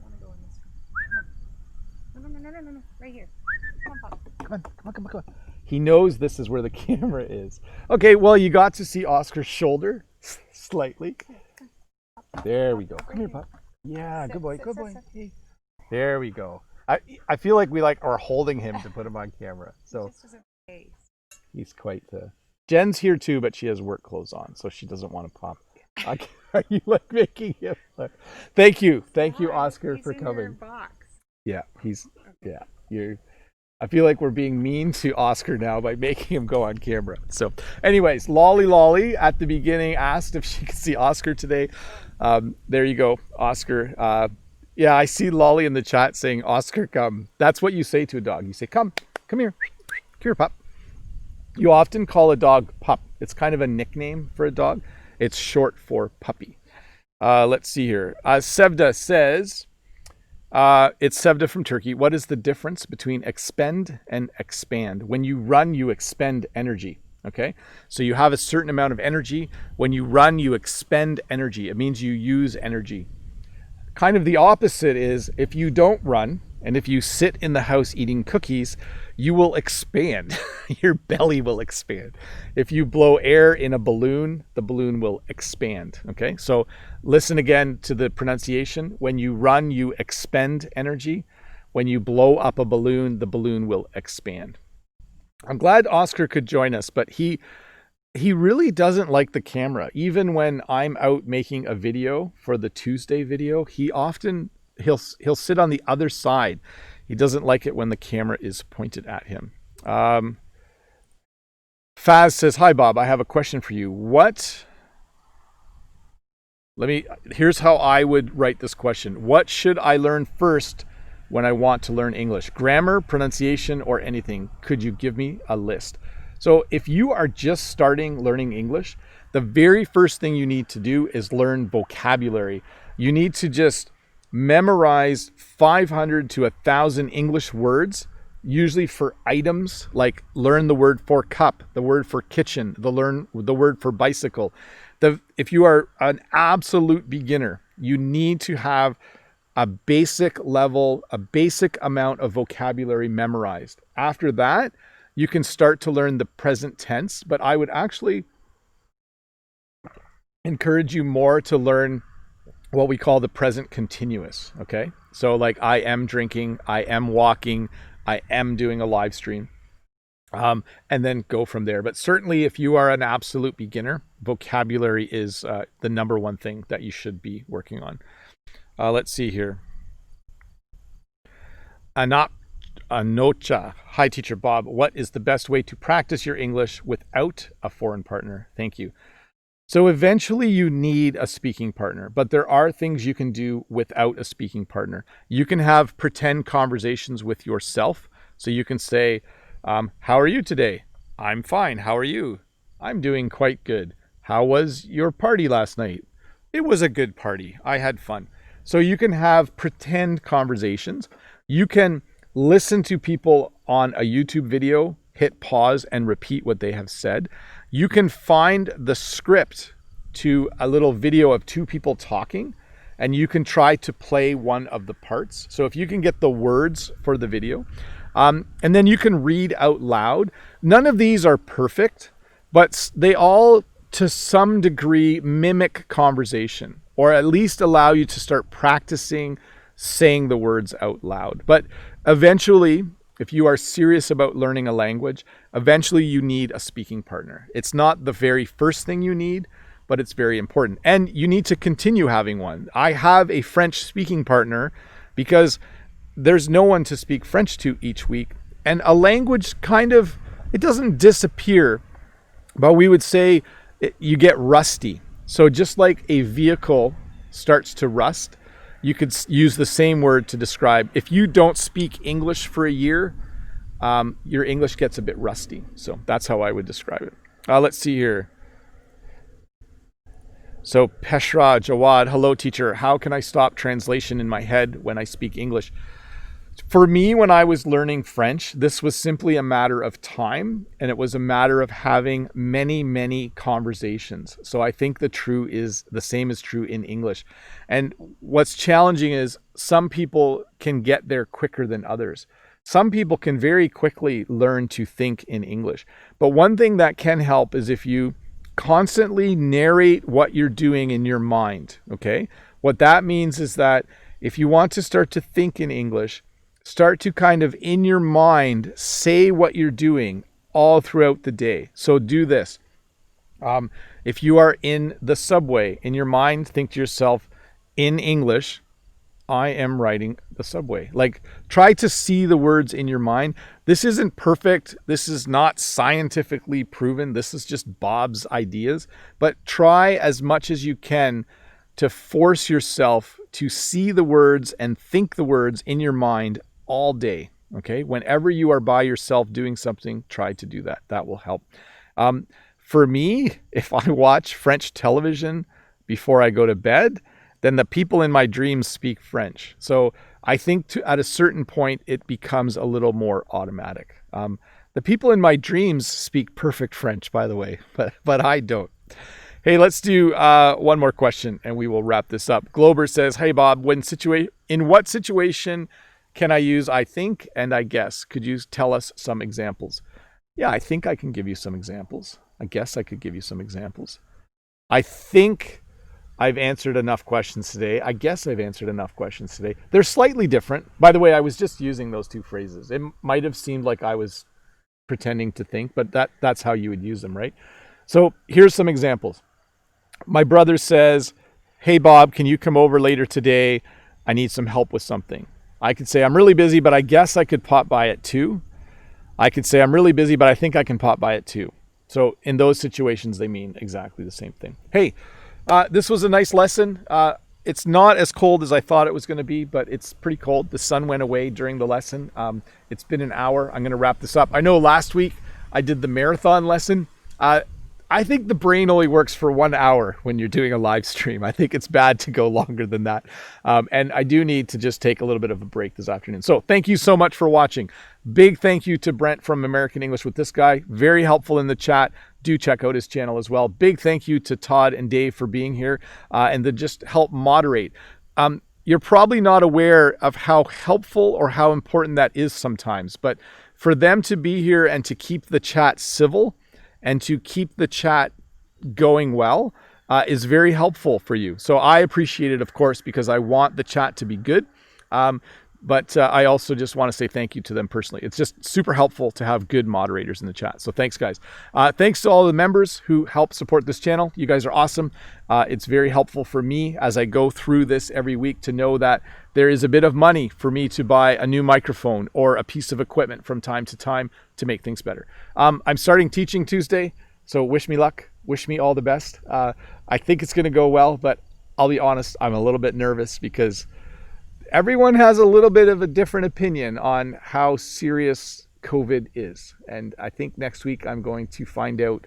No. Right here. Come on, Pop. Come on. He knows this is where the camera is. Okay, well, you got to see Oscar's shoulder slightly. There we go. Come here, Pop. Yeah, good boy. Hey. There we go. I feel like we are holding him to put him on camera. So he's quite Jen's here too, but she has work clothes on, so she doesn't want to pop. Are you like making him? Thank you, Oscar, for coming. Yeah, I feel like we're being mean to Oscar now by making him go on camera. So anyways, Lolly at the beginning asked if she could see Oscar today. There you go, Oscar. Yeah, I see Lolly in the chat saying, Oscar, come. That's what you say to a dog. You say, come here. Come here, pup. You often call a dog pup. It's kind of a nickname for a dog. It's short for puppy. Let's see here. Sevda says, it's Sevda from Turkey. What is the difference between expend and expand? When you run, you expend energy. Okay, so you have a certain amount of energy. When you run, you expend energy. It means you use energy. Kind of the opposite is if you don't run and if you sit in the house eating cookies, you will expand. Your belly will expand. If you blow air in a balloon, the balloon will expand. Okay, so listen again to the pronunciation. When you run, you expend energy. When you blow up a balloon, the balloon will expand. I'm glad Oscar could join us, but he really doesn't like the camera. Even when I'm out making a video for the Tuesday video, he'll sit on the other side. He doesn't like it when the camera is pointed at him. Faz says, hi Bob, I have a question for you. Here's how I would write this question. What should I learn first when I want to learn English? Grammar, pronunciation, or anything? Could you give me a list? So if you are just starting learning English, the very first thing you need to do is learn vocabulary. You need to just memorize 500 to 1,000 English words, usually for items, like learn the word for cup, the word for kitchen, the word for bicycle. If you are an absolute beginner, you need to have a basic level, a basic amount of vocabulary memorized. After that, you can start to learn the present tense, but I would actually encourage you more to learn what we call the present continuous, okay? So like I am drinking, I am walking, I am doing a live stream, and then go from there. But certainly if you are an absolute beginner, vocabulary is the number one thing that you should be working on. Let's see here. Anocha. Hi, Teacher Bob. What is the best way to practice your English without a foreign partner? Thank you. So eventually you need a speaking partner, but there are things you can do without a speaking partner. You can have pretend conversations with yourself. So you can say, how are you today? I'm fine. How are you? I'm doing quite good. How was your party last night? It was a good party. I had fun. So you can have pretend conversations. You can listen to people on a YouTube video, hit pause and repeat what they have said. You can find the script to a little video of two people talking, and you can try to play one of the parts. So if you can get the words for the video, and then you can read out loud. None of these are perfect, but they all to some degree mimic conversation, or at least allow you to start practicing saying the words out loud. But eventually, if you are serious about learning a language, eventually you need a speaking partner. It's not the very first thing you need, but it's very important. And you need to continue having one. I have a French speaking partner because there's no one to speak French to each week. And a language it doesn't disappear, but we would say you get rusty. So just like a vehicle starts to rust, you could use the same word to describe. If you don't speak English for a year, your English gets a bit rusty. So that's how I would describe it. Let's see here. So Peshra Jawad, hello teacher. How can I stop translation in my head when I speak English? For me, when I was learning French, this was simply a matter of time, and it was a matter of having many, many conversations. So I think the same is true in English. And what's challenging is some people can get there quicker than others. Some people can very quickly learn to think in English. But one thing that can help is if you constantly narrate what you're doing in your mind, okay? What that means is that if you want to start to think in English, start to kind of in your mind say what you're doing all throughout the day. So do this. If you are in the subway, in your mind, think to yourself in English, I am riding the subway. Like, try to see the words in your mind. This isn't perfect. This is not scientifically proven. This is just Bob's ideas. But try as much as you can to force yourself to see the words and think the words in your mind all day. Okay? Whenever you are by yourself doing something, try to do that. That will help. For me, if I watch French television before I go to bed, then the people in my dreams speak French. So I think at a certain point, it becomes a little more automatic. The people in my dreams speak perfect French, by the way, but I don't. Hey, let's do one more question and we will wrap this up. Glober says, hey, Bob, in what situation can I use I think and I guess? Could you tell us some examples? Yeah, I think I can give you some examples. I guess I could give you some examples. I think I've answered enough questions today. I guess I've answered enough questions today. They're slightly different. By the way, I was just using those two phrases. It might have seemed like I was pretending to think, but that's how you would use them, right? So here's some examples. My brother says, hey, Bob, can you come over later today? I need some help with something. I could say, I'm really busy, but I guess I could pop by at 2. I could say, I'm really busy, but I think I can pop by at 2. So in those situations, they mean exactly the same thing. Hey, this was a nice lesson. It's not as cold as I thought it was going to be, but it's pretty cold. The sun went away during the lesson. It's been an hour. I'm going to wrap this up. I know last week I did the marathon lesson. I think the brain only works for 1 hour when you're doing a live stream. I think it's bad to go longer than that. And I do need to just take a little bit of a break this afternoon. So thank you so much for watching. Big thank you to Brent from American English with This Guy. Very helpful in the chat. Do check out his channel as well. Big thank you to Todd and Dave for being here and to just help moderate. You're probably not aware of how helpful or how important that is sometimes, but for them to be here and to keep the chat civil and to keep the chat going well is very helpful for you. So I appreciate it, of course, because I want the chat to be good. But I also just want to say thank you to them personally. It's just super helpful to have good moderators in the chat. So thanks, guys. Thanks to all the members who help support this channel. You guys are awesome. It's very helpful for me as I go through this every week to know that there is a bit of money for me to buy a new microphone or a piece of equipment from time to time to make things better. I'm starting teaching Tuesday, so wish me luck. Wish me all the best. I think it's going to go well, but I'll be honest, I'm a little bit nervous because everyone has a little bit of a different opinion on how serious COVID is. And I think next week I'm going to find out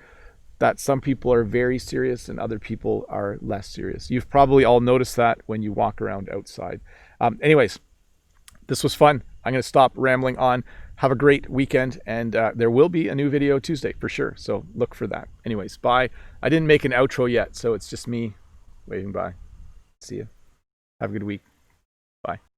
that some people are very serious and other people are less serious. You've probably all noticed that when you walk around outside. Anyways, this was fun. I'm going to stop rambling on. Have a great weekend. And there will be a new video Tuesday for sure. So look for that. Anyways, bye. I didn't make an outro yet, so it's just me waving bye. See you. Have a good week. Bye.